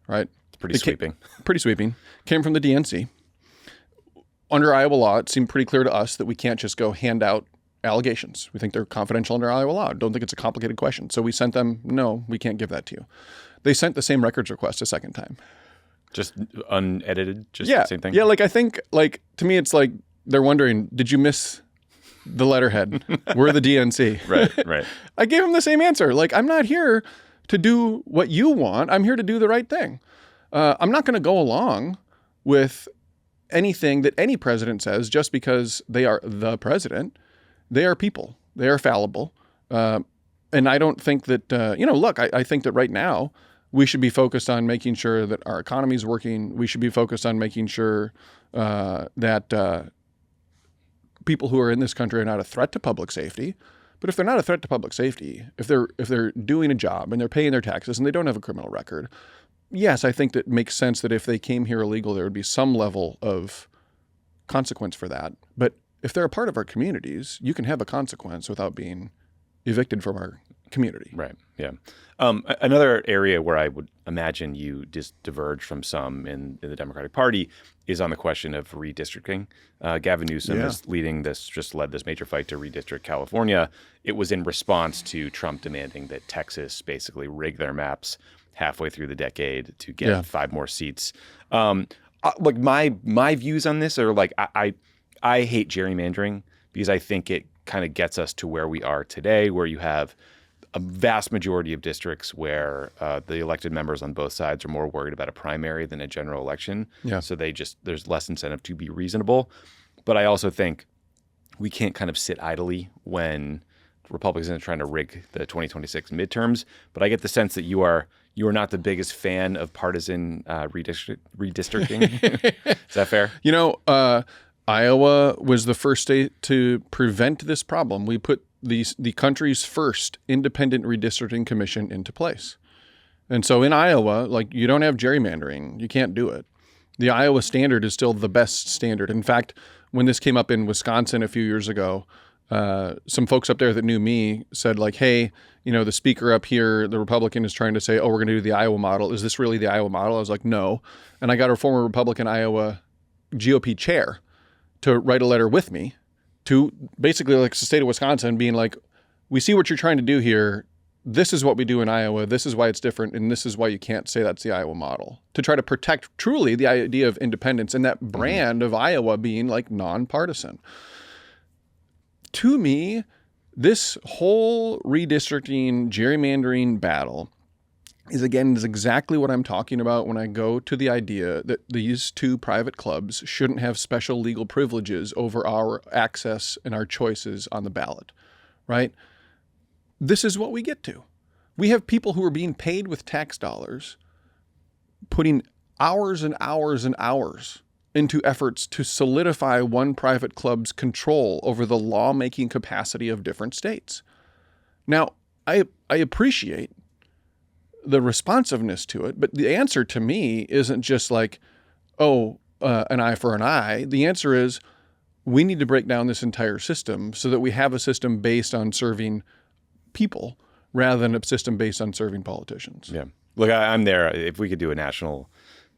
Right? It's pretty sweeping. Pretty sweeping. Came from the DNC. Under Iowa law, it seemed pretty clear to us that we can't just go hand out allegations. We think they're confidential under Iowa law. Don't think it's a complicated question. So we sent them, no, we can't give that to you. They sent the same records request a second time. Just unedited, just Yeah. the same thing? Yeah, like I think, like, to me, it's like they're wondering, did you miss the letterhead? We're the DNC. Right. I gave them the same answer. Like, I'm not here to do what you want. I'm here to do the right thing. I'm not going to go along with anything that any president says just because they are the president. They are people. They are fallible. And I don't think that, look, I think that right now we should be focused on making sure that our economy is working. We should be focused on making sure that people who are in this country are not a threat to public safety. But if they're not a threat to public safety, if they're doing a job and they're paying their taxes and they don't have a criminal record, yes, I think that makes sense that if they came here illegal, there would be some level of consequence for that. But if they're a part of our communities, you can have a consequence without being evicted from our community. Right. Yeah. Another area where I would imagine you just diverge from some in the Democratic Party is on the question of redistricting. Gavin Newsom is just led this major fight to redistrict California. It was in response to Trump demanding that Texas basically rig their maps halfway through the decade to get 5 more seats. Like my views on this are like, I hate gerrymandering because I think it kind of gets us to where we are today, where you have a vast majority of districts where the elected members on both sides are more worried about a primary than a general election. Yeah. So there's less incentive to be reasonable. But I also think we can't kind of sit idly when Republicans are trying to rig the 2026 midterms. But I get the sense that you are not the biggest fan of partisan redistricting. Is that fair? Iowa was the first state to prevent this problem. We put the country's first independent redistricting commission into place. And so in Iowa, like, you don't have gerrymandering. You can't do it. The Iowa standard is still the best standard. In fact, when this came up in Wisconsin a few years ago, some folks up there that knew me said, like, hey, the speaker up here, the Republican, is trying to say, oh, we're going to do the Iowa model. Is this really the Iowa model? I was like, no. And I got a former Republican Iowa GOP chair to write a letter with me to basically, like, the state of Wisconsin being like, we see what you're trying to do here. This is what we do in Iowa. This is why it's different. And this is why you can't say that's the Iowa model, to try to protect truly the idea of independence and that brand of Iowa being like nonpartisan. To me, this whole redistricting, gerrymandering battle is exactly what I'm talking about when I go to the idea that these 2 private clubs shouldn't have special legal privileges over our access and our choices on the ballot, right? This is what we get to. We have people who are being paid with tax dollars, putting hours and hours and hours into efforts to solidify one private club's control over the lawmaking capacity of different states. Now, I appreciate the responsiveness to it, but the answer to me isn't just like, an eye for an eye. The answer is we need to break down this entire system so that we have a system based on serving people rather than a system based on serving politicians. Yeah. Look, I'm there. If we could do a national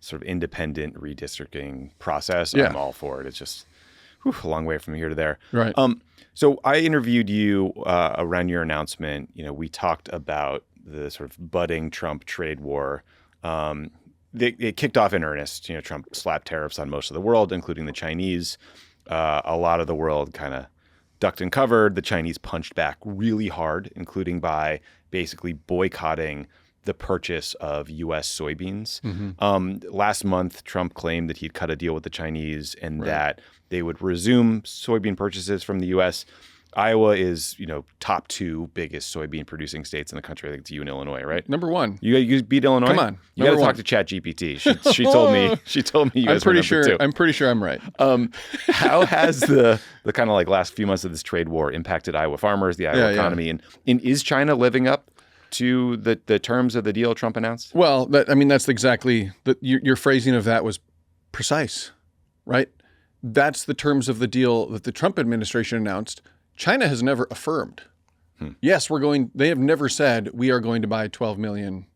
sort of independent redistricting process, I'm all for it. It's just a long way from here to there. Right. So I interviewed you around your announcement. We talked about the sort of budding Trump trade war. It kicked off in earnest. Trump slapped tariffs on most of the world, including the Chinese. A lot of the world kind of ducked and covered. The Chinese punched back really hard, including by basically boycotting the purchase of U.S. soybeans. Last month, Trump claimed that he'd cut a deal with the Chinese and that they would resume soybean purchases from the U.S. Iowa is, top 2 biggest soybean producing states in the country. I think it's you and Illinois, right? Number 1. You beat Illinois? Come on. You got to Number talk to ChatGPT. She told me. She told me you guys were number 2. I'm pretty sure I'm right. How has the kind of like last few months of this trade war impacted Iowa farmers, the Iowa economy, and is China living up to the terms of the deal Trump announced? Well, that's exactly your phrasing of that was precise, right? That's the terms of the deal that the Trump administration announced. China has never affirmed. Yes, they have never said we are going to buy 12 million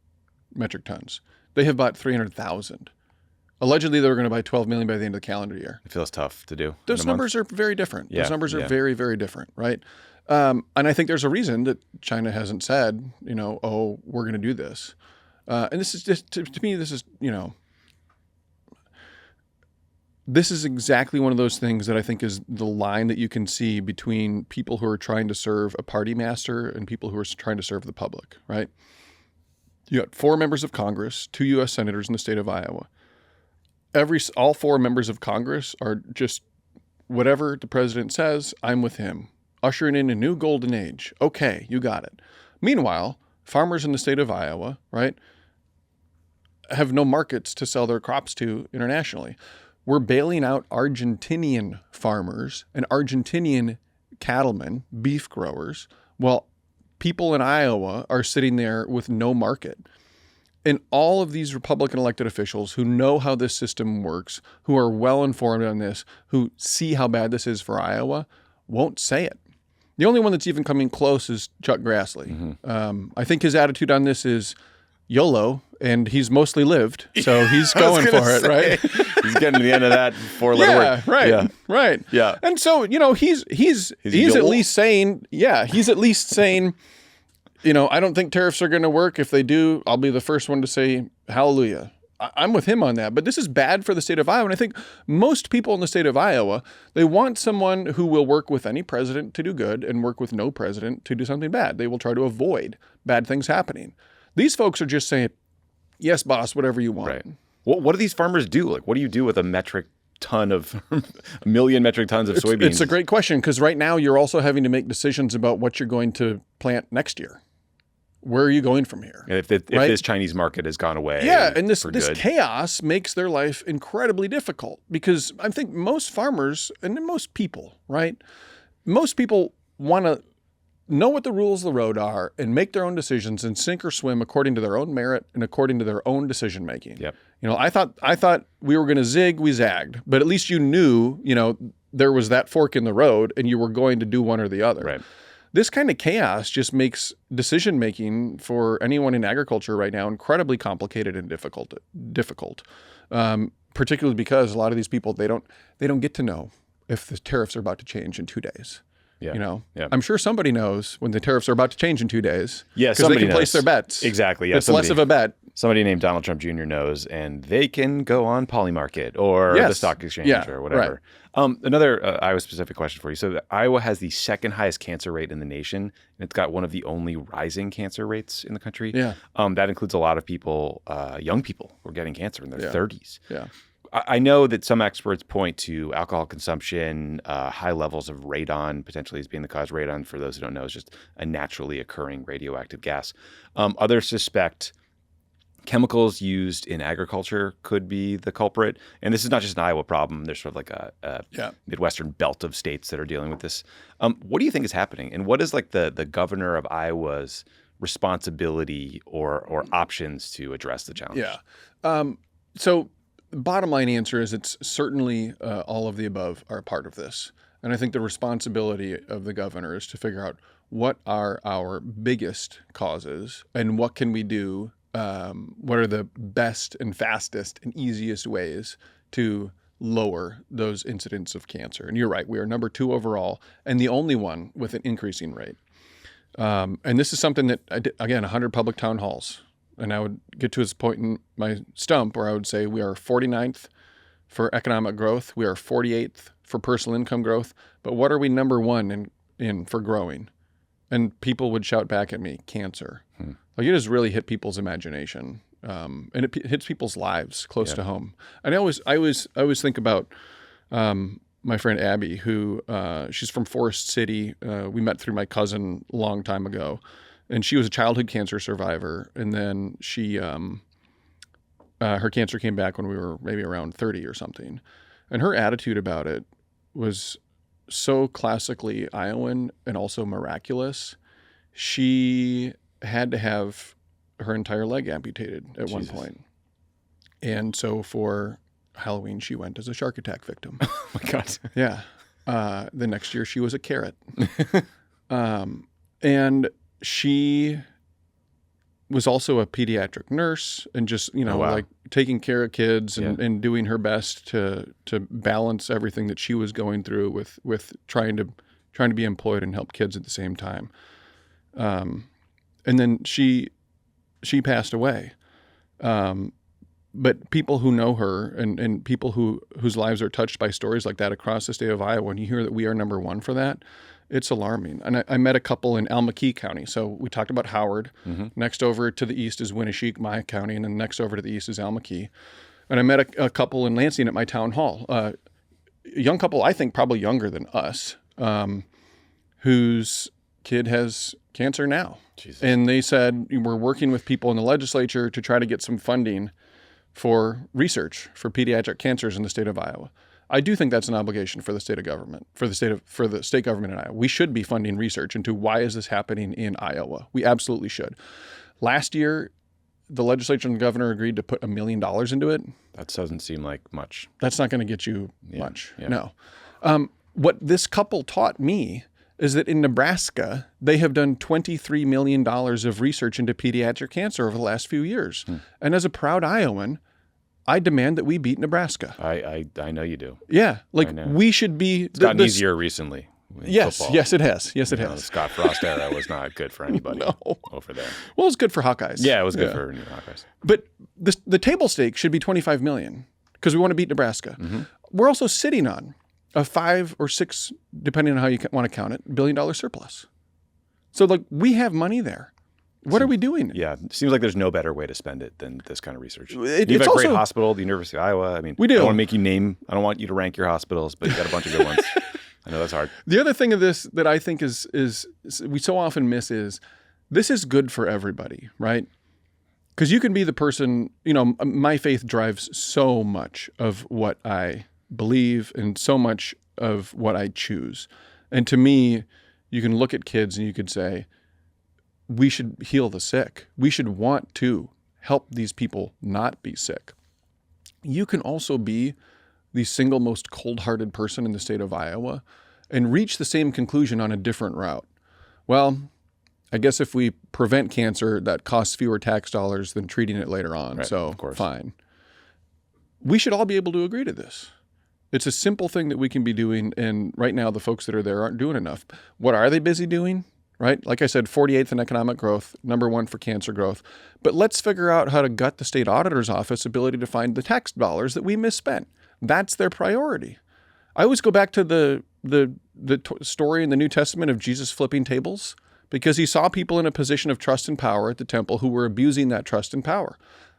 metric tons. They have bought 300,000. Allegedly, they were going to buy 12 million by the end of the calendar year. It feels tough to do. Those numbers are very different. Yeah, Those numbers are very, very different, right? And I think there's a reason that China hasn't said, oh, we're going to do this. And this is just, to me, this is, this is exactly one of those things that I think is the line that you can see between people who are trying to serve a party master and people who are trying to serve the public, right? You got 4 members of Congress, 2 U.S. senators in the state of Iowa. All 4 members of Congress are just whatever the president says, I'm with him. Ushering in a new golden age. Okay, you got it. Meanwhile, farmers in the state of Iowa, right, have no markets to sell their crops to internationally. We're bailing out Argentinian farmers and Argentinian cattlemen, beef growers, while people in Iowa are sitting there with no market. And all of these Republican elected officials who know how this system works, who are well informed on this, who see how bad this is for Iowa, won't say it. The only one that's even coming close is Chuck Grassley. I think his attitude on this is YOLO, and he's mostly lived, so he's going for it, right? He's getting to the end of that 4-letter word. Right. Yeah. And so, he's at least saying, I don't think tariffs are going to work. If they do, I'll be the first one to say hallelujah. I'm with him on that. But this is bad for the state of Iowa. And I think most people in the state of Iowa, they want someone who will work with any president to do good and work with no president to do something bad. They will try to avoid bad things happening. These folks are just saying, yes, boss, whatever you want. Right. What do these farmers do? Like, what do you do with a million metric tons of soybeans? It's a great question, because right now you're also having to make decisions about what you're going to plant next year. Where are you going from here? And if this Chinese market has gone away, and this chaos makes their life incredibly difficult, because I think most farmers and most people, right? Most people want to know what the rules of the road are and make their own decisions and sink or swim according to their own merit and according to their own decision making. Yep. I thought we were going to zig, we zagged, but at least you knew, there was that fork in the road and you were going to do one or the other. Right. This kind of chaos just makes decision making for anyone in agriculture right now incredibly complicated and difficult. Particularly because a lot of these people, they don't get to know if the tariffs are about to change in 2 days. Yeah. I'm sure somebody knows when the tariffs are about to change in 2 days. Yeah, because they can place their bets. Exactly. Yeah, it's less of a bet. Somebody named Donald Trump Jr. knows, and they can go on Polymarket or the stock exchange or whatever. Right. Another Iowa-specific question for you. So Iowa has the second highest cancer rate in the nation, and it's got one of the only rising cancer rates in the country. Yeah. That includes a lot of people, young people, who are getting cancer in their 30s. Yeah. I know that some experts point to alcohol consumption, high levels of radon potentially as being the cause. Radon, for those who don't know, is just a naturally occurring radioactive gas. Others suspect chemicals used in agriculture could be the culprit. And this is not just an Iowa problem. There's sort of like a Midwestern belt of states that are dealing with this. What do you think is happening? And what is like the governor of Iowa's responsibility or options to address the challenge? Yeah. So the bottom line answer is it's certainly all of the above are a part of this. And I think the responsibility of the governor is to figure out what are our biggest causes and what can we do. What are the best and fastest and easiest ways to lower those incidents of cancer? And you're right, we are number 2 overall and the only one with an increasing rate. And this is something that I did, again, 100 public town halls. And I would get to this point in my stump where I would say we are 49th for economic growth. We are 48th for personal income growth. But what are we number 1 in for growing? And people would shout back at me, cancer. Like, it has really hit people's imagination. And it hits people's lives close to home. And I always think about my friend Abby, who she's from Forest City. We met through my cousin a long time ago, and she was a childhood cancer survivor. And then she, her cancer came back when we were maybe around 30 or something. And her attitude about it was so classically Iowan and also miraculous. She had to have her entire leg amputated at one point. And so for Halloween, she went as a shark attack victim. Oh my God. Yeah. The next year, she was a carrot. And she was also a pediatric nurse and just, like taking care of kids and doing her best to balance everything that she was going through with trying to be employed and help kids at the same time. And then she passed away. But people who know her and people whose lives are touched by stories like that across the state of Iowa, and you hear that we are number one for that, it's alarming. And I met a couple in Almaquee County. So we talked about Howard. Mm-hmm. Next over to the east is Winneshiek, my county, and then next over to the east is Almaquee. And I met a couple in Lansing at my town hall. A young couple, I think probably younger than us, whose kid has cancer now. Jesus. And they said, we're working with people in the legislature to try to get some funding for research for pediatric cancers in the state of Iowa. I do think that's an obligation for the state government in Iowa. We should be funding research into why is this happening in Iowa. We absolutely should. Last year, the legislature and the governor agreed to put $1 million into it. That doesn't seem like much. That's not going to get you much. Yeah. No. What this couple taught me is that in Nebraska, they have done $23 million of research into pediatric cancer over the last few years. And as a proud Iowan, I demand that we beat Nebraska. I know you do. Yeah. We should be... It's gotten easier recently. Yes. Football. Yes, it has. Yes, it has. The Scott Frost era was not good for anybody over there. Well, it's good for Hawkeyes. Yeah, it was good for Hawkeyes. But the table stake should be $25 million because we want to beat Nebraska. Mm-hmm. We're also sitting on a 5 or 6, depending on how you want to count it, $1 billion surplus. So we have money there. What are we doing? Yeah, it seems like there's no better way to spend it than this kind of research. You have a great hospital, the University of Iowa. I mean, we do. I don't want to make you I don't want you to rank your hospitals, but you got a bunch of good ones. I know that's hard. The other thing of this that I think is we so often miss is this is good for everybody, right? Because you can be the person, my faith drives so much of what I believe and so much of what I choose. And to me, you can look at kids and you could say, we should heal the sick. We should want to help these people not be sick. You can also be the single most cold-hearted person in the state of Iowa and reach the same conclusion on a different route. Well, I guess if we prevent cancer, that costs fewer tax dollars than treating it later on. Right, so of course. Fine. We should all be able to agree to this. It's a simple thing that we can be doing, and right now the folks that are there aren't doing enough. What are they busy doing? Right? Like I said, 48th in economic growth, number 1 for cancer growth. But let's figure out how to gut the state auditor's office ability to find the tax dollars that we misspent. That's their priority. I always go back to the story in the New Testament of Jesus flipping tables because he saw people in a position of trust and power at the temple who were abusing that trust and power.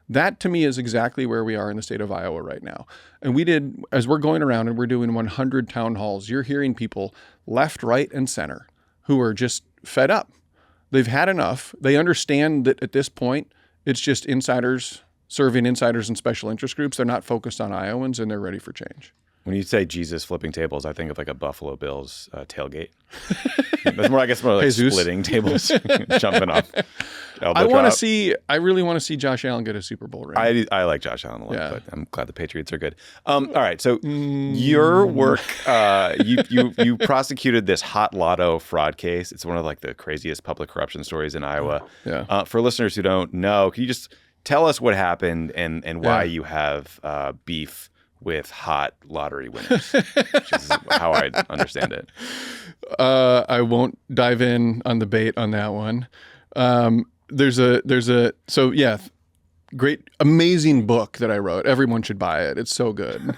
That to me is exactly where we are in the state of Iowa right now. And we did, as we're going around and we're doing 100 town halls, you're hearing people left, right, and center who are just fed up. They've had enough. They understand that at this point, it's just insiders serving insiders and special interest groups. They're not focused on Iowans, and they're ready for change. When you say Jesus flipping tables, I think of like a Buffalo Bills tailgate. That's more, I guess, more like Jesus. Splitting tables, jumping off. I really want to see Josh Allen get a Super Bowl ring. I like Josh Allen a lot, but I'm glad the Patriots are good. All right, so your work, you prosecuted this hot lotto fraud case. It's one of like the craziest public corruption stories in Iowa. Yeah. For listeners who don't know, can you just tell us what happened and why you have beef with hot lottery winners, which is how I understand it. I won't dive in on the bait on that one. Great, amazing book that I wrote. Everyone should buy it. It's so good.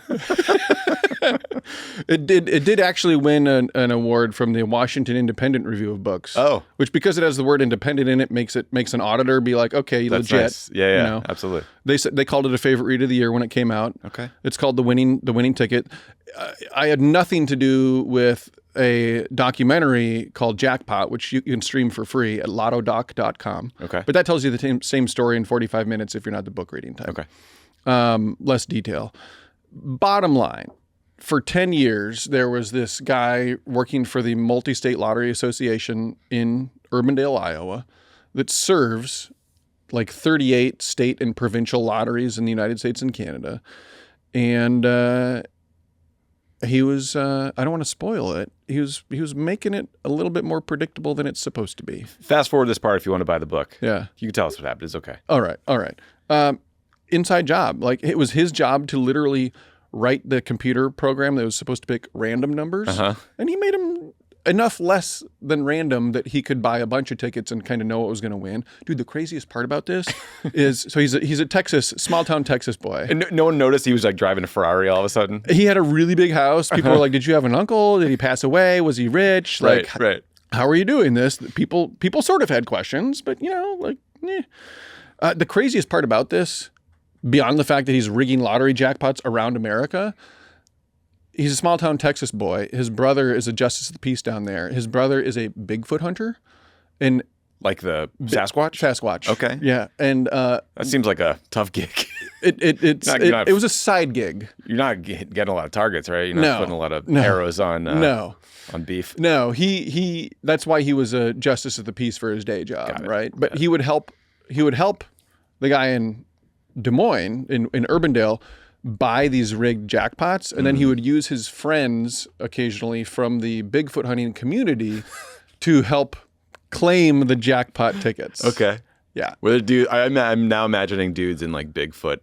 It did actually win an award from the Washington Independent Review of Books. Oh. Which, because it has the word independent in it, makes an auditor be like, okay, That's legit. nice. Yeah, you know? absolutely. They called it a favorite read of the year when it came out. Okay. It's called the winning ticket. I had nothing to do with a documentary called Jackpot, which you can stream for free at lottodoc.com. Okay. But that tells you the same story in 45 minutes if you're not the book reading type. Okay. Less detail. Bottom line, for 10 years, there was this guy working for the Multi-State Lottery Association in Urbandale, Iowa, that serves like 38 state and provincial lotteries in the United States and Canada. And he was, I don't want to spoil it, he was making it a little bit more predictable than it's supposed to be. Fast forward this part if you want to buy the book. Yeah. You can tell us what happened. It's okay. All right. Inside job. Like, it was his job to literally write the computer program that was supposed to pick random numbers. And he made them enough less than random that he could buy a bunch of tickets and kind of know what was going to win. Dude, the craziest part about this is, so he's a Texas, small town Texas boy. And no one noticed he was like driving a Ferrari all of a sudden? He had a really big house. People were like, did you have an uncle? Did he pass away? Was he rich? Like, Right. how are you doing this? People sort of had questions, but the craziest part about this, beyond the fact that he's rigging lottery jackpots around America, he's a small town Texas boy. His brother is a justice of the peace down there. His brother is a Bigfoot hunter. And Like the Sasquatch? Sasquatch. Okay. Yeah. And That seems like a tough gig. it was a side gig. You're not getting a lot of targets, right? You're not No. putting a lot of No. arrows on No. on beef. No, he that's why he was a justice of the peace for his day job, Got it. right? But he would help the guy in Des Moines in Urbandale buy these rigged jackpots, and then he would use his friends occasionally from the Bigfoot hunting community to help claim the jackpot tickets. Okay. Yeah. Where I'm now imagining dudes in like Bigfoot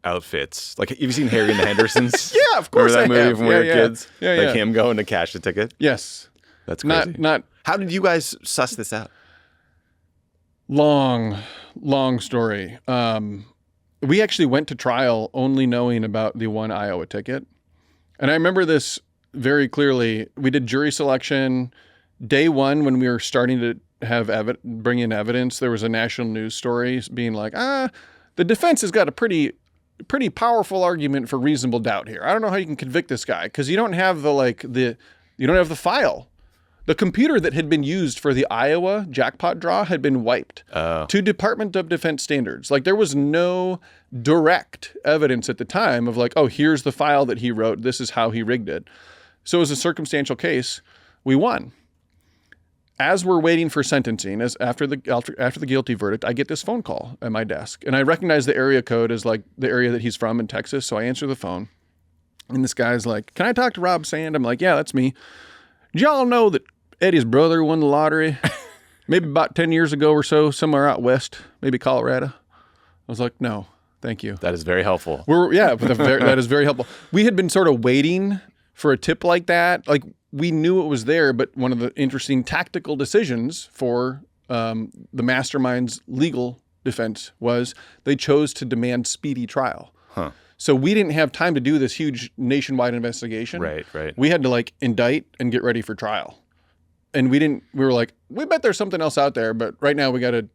outfits. Like, have you seen Harry and the Hendersons? Yeah, of course Remember that I movie have. from we were kids? Yeah, Like yeah. him going to cash the ticket? Yes. That's crazy. Not How did you guys suss this out? long story. We actually went to trial only knowing about the one Iowa ticket. And I remember this very clearly. We did jury selection. Day one, when we were starting to have bring in evidence, there was a national news story being like, the defense has got a pretty powerful argument for reasonable doubt here. I don't know how you can convict this guy because you don't have you don't have the file. The computer that had been used for the Iowa jackpot draw had been wiped to Department of Defense standards. Like, there was no direct evidence at the time of like, oh, here's the file that he wrote. This is how he rigged it. So it was a circumstantial case. We won. As we're waiting for sentencing, after the guilty verdict, I get this phone call at my desk, and I recognize the area code as like the area that he's from in Texas. So I answer the phone, and this guy's like, "Can I talk to Rob Sand?" I'm like, "Yeah, that's me. Did y'all know that Eddie's brother won the lottery maybe about 10 years ago or so, somewhere out west, maybe Colorado?" I was like, "No, thank you." That is very helpful. That is very helpful. We had been sort of waiting for a tip like that. Like, we knew it was there, but one of the interesting tactical decisions for the mastermind's legal defense was they chose to demand speedy trial. So we didn't have time to do this huge nationwide investigation. Right. We had to like indict and get ready for trial. And we were like, we bet there's something else out there, but right now we got to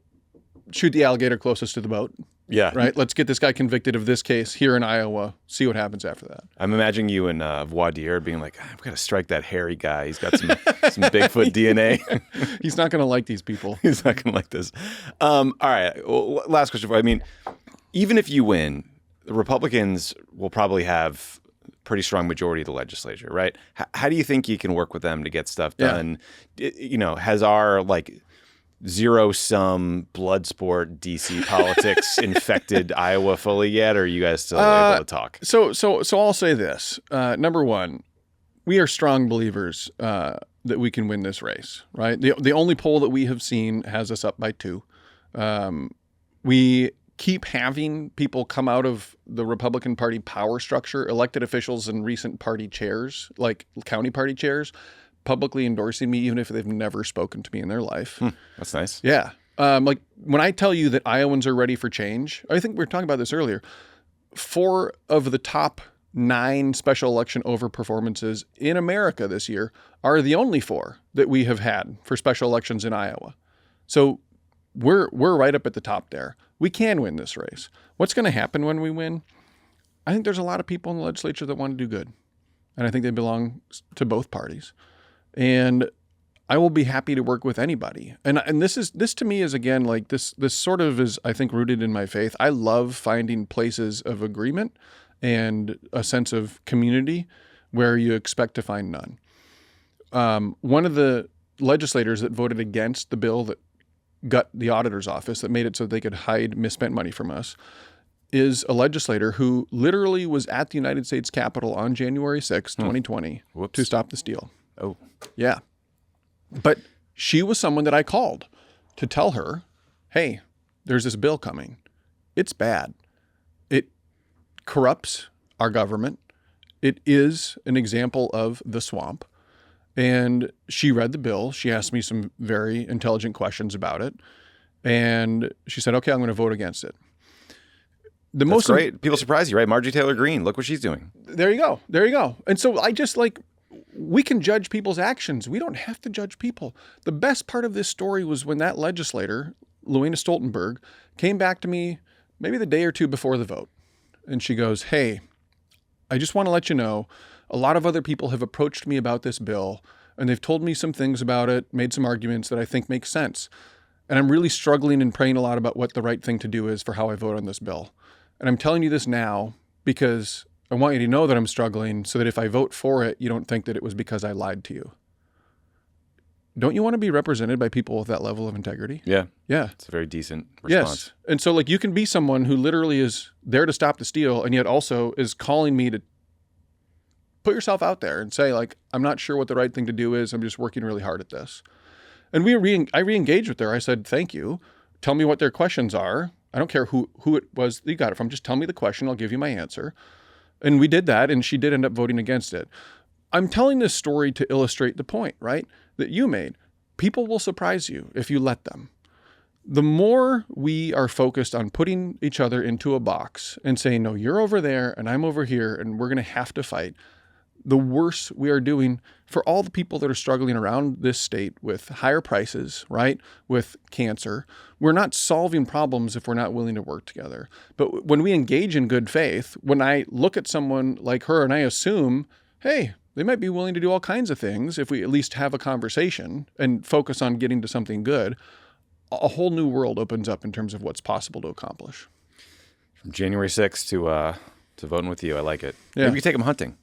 shoot the alligator closest to the boat. Yeah. Right. Let's get this guy convicted of this case here in Iowa. See what happens after that. I'm imagining you and voir dire being like, I've got to strike that hairy guy. He's got some Bigfoot DNA. He's not going to like these people. He's not going to like this. All right. Well, last question. I mean, even if you win, the Republicans will probably have a pretty strong majority of the legislature, right? How do you think you can work with them to get stuff done? Has our like zero-sum blood sport DC politics infected Iowa fully yet, or are you guys still able to talk? So I'll say this. Number one, we are strong believers that we can win this race, right? The only poll that we have seen has us up by 2. We keep having people come out of the Republican Party power structure, elected officials and recent party chairs, like county party chairs, publicly endorsing me, even if they've never spoken to me in their life. That's nice. Yeah. Like, when I tell you that Iowans are ready for change, I think we were talking about this earlier. 4 of the top 9 special election over performances in America this year are the only 4 that we have had for special elections in Iowa. So we're right up at the top there. We can win this race. What's going to happen when we win? I think there's a lot of people in the legislature that want to do good. And I think they belong to both parties. And I will be happy to work with anybody. And this to me is, again, like this sort of is, I think, rooted in my faith. I love finding places of agreement and a sense of community where you expect to find none. One of the legislators that voted against the bill that got the auditor's office, that made it so they could hide misspent money from us, is a legislator who literally was at the United States Capitol on January 6, 2020 to stop the steal. Oh. Yeah. But she was someone that I called to tell her, hey, there's this bill coming. It's bad. It corrupts our government. It is an example of the swamp. And she read the bill. She asked me some very intelligent questions about it. And she said, okay, I'm going to vote against it. That's great. People surprise you, right? Marjorie Taylor Greene, look what she's doing. There you go. There you go. And so I just we can judge people's actions. We don't have to judge people. The best part of this story was when that legislator, Luana Stoltenberg, came back to me maybe the day or two before the vote. And she goes, hey, I just want to let you know, a lot of other people have approached me about this bill, and they've told me some things about it, made some arguments that I think make sense. And I'm really struggling and praying a lot about what the right thing to do is for how I vote on this bill. And I'm telling you this now because I want you to know that I'm struggling so that if I vote for it, you don't think that it was because I lied to you. Don't you want to be represented by people with that level of integrity? Yeah. Yeah. It's a very decent response. Yes. And so you can be someone who literally is there to stop the steal and yet also is calling me to put yourself out there and say, I'm not sure what the right thing to do is. I'm just working really hard at this. And I re-engaged with her. I said, thank you. Tell me what their questions are. I don't care who it was that you got it from. Just tell me the question. I'll give you my answer. And we did that, and she did end up voting against it. I'm telling this story to illustrate the point, right, that you made. People will surprise you if you let them. The more we are focused on putting each other into a box and saying, no, you're over there and I'm over here and we're going to have to fight, the worse we are doing for all the people that are struggling around this state with higher prices, right? With cancer. We're not solving problems if we're not willing to work together. But when we engage in good faith, when I look at someone like her and I assume, hey, they might be willing to do all kinds of things if we at least have a conversation and focus on getting to something good, a whole new world opens up in terms of what's possible to accomplish. From January 6th to voting with you, I like it. Yeah. Maybe we could take them hunting.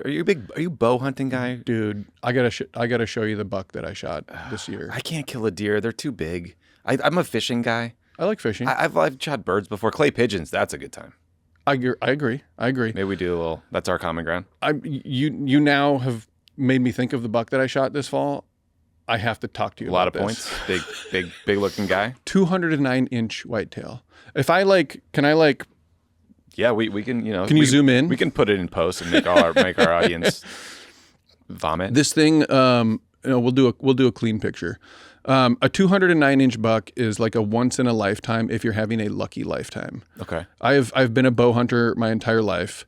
Are you a bow hunting guy? Dude, I gotta show you the buck that I shot this year. I can't kill a deer. They're too big. I'm a fishing guy. I like fishing. I've shot birds before. Clay pigeons, that's a good time. I agree. Maybe we do a little. That's our common ground. You now have made me think of the buck that I shot this fall. I have to talk to you A lot about of this. points. Big looking guy. 209-inch whitetail. If I Yeah, we can, Can you zoom in? We can put it in post and make our audience vomit. This thing, we'll do a clean picture. A 209-inch buck is like a once in a lifetime if you're having a lucky lifetime. Okay. I've been a bow hunter my entire life.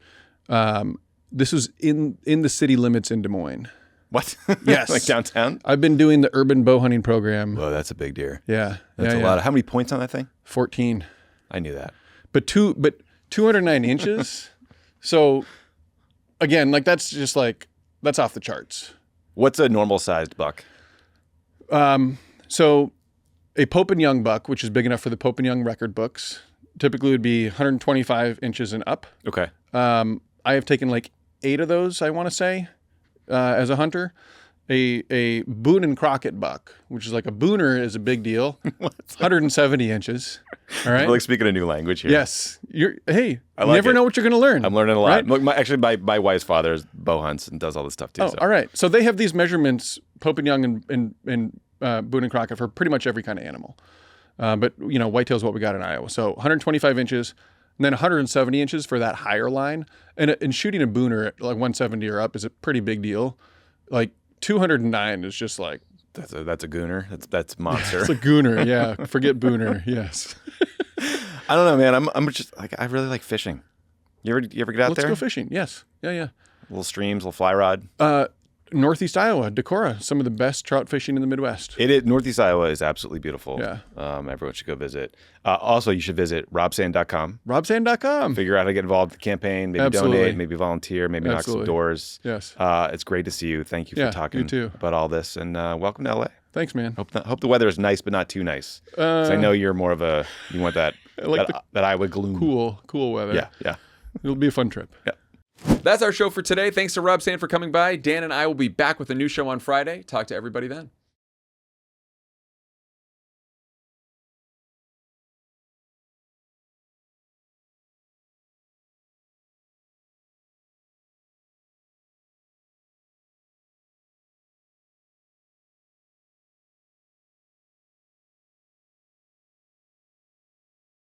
This was in the city limits in Des Moines. What? Yes. Like downtown? I've been doing the urban bow hunting program. Whoa, that's a big deer. Yeah. That's a lot. How many points on that thing? 14. I knew that. But 209 inches. So again, that's just that's off the charts. What's a normal sized buck? So a Pope and Young buck, which is big enough for the Pope and Young record books, typically would be 125 inches and up. Okay. I have taken 8 of those, I want to say, as a hunter. A Boone and Crockett buck, which is a booner is a big deal. 170 inches. All right. We're speaking a new language here. Yes. You like never it. know what you're going to learn. I'm learning a lot. Right? Actually, my wife's father bow hunts and does all this stuff too. Oh, so. all right. So they have these measurements, Pope and Young and Boone and Crockett, for pretty much every kind of animal. But whitetail is what we got in Iowa. So 125 inches, and then 170 inches for that higher line. And shooting a booner at 170 or up is a pretty big deal. 209 is just That's a gooner. That's monster. it's a gooner. Yeah. Forget booner. Yes. I don't know, man. I'm just I really like fishing. You ever get out Let's there? go fishing. Yes. Yeah. Little streams, little fly rod. Northeast Iowa, Decorah, some of the best trout fishing in the Midwest. It is, Northeast Iowa is absolutely beautiful. Yeah. Everyone should go visit. Also, you should visit robsand.com. Robsand.com. Figure out how to get involved with the campaign, maybe Absolutely. donate, maybe volunteer, maybe knock Absolutely. some doors. Yes. It's great to see you. Thank you for Yeah, talking you too. about all this, and welcome to LA. Thanks, man. Hope the weather is nice, but not too nice. 'Cause I know you're more of you want that, I like that Iowa gloom. Cool weather. Yeah. It'll be a fun trip. Yeah. That's our show for today. Thanks to Rob Sand for coming by. Dan and I will be back with a new show on Friday. Talk to everybody then.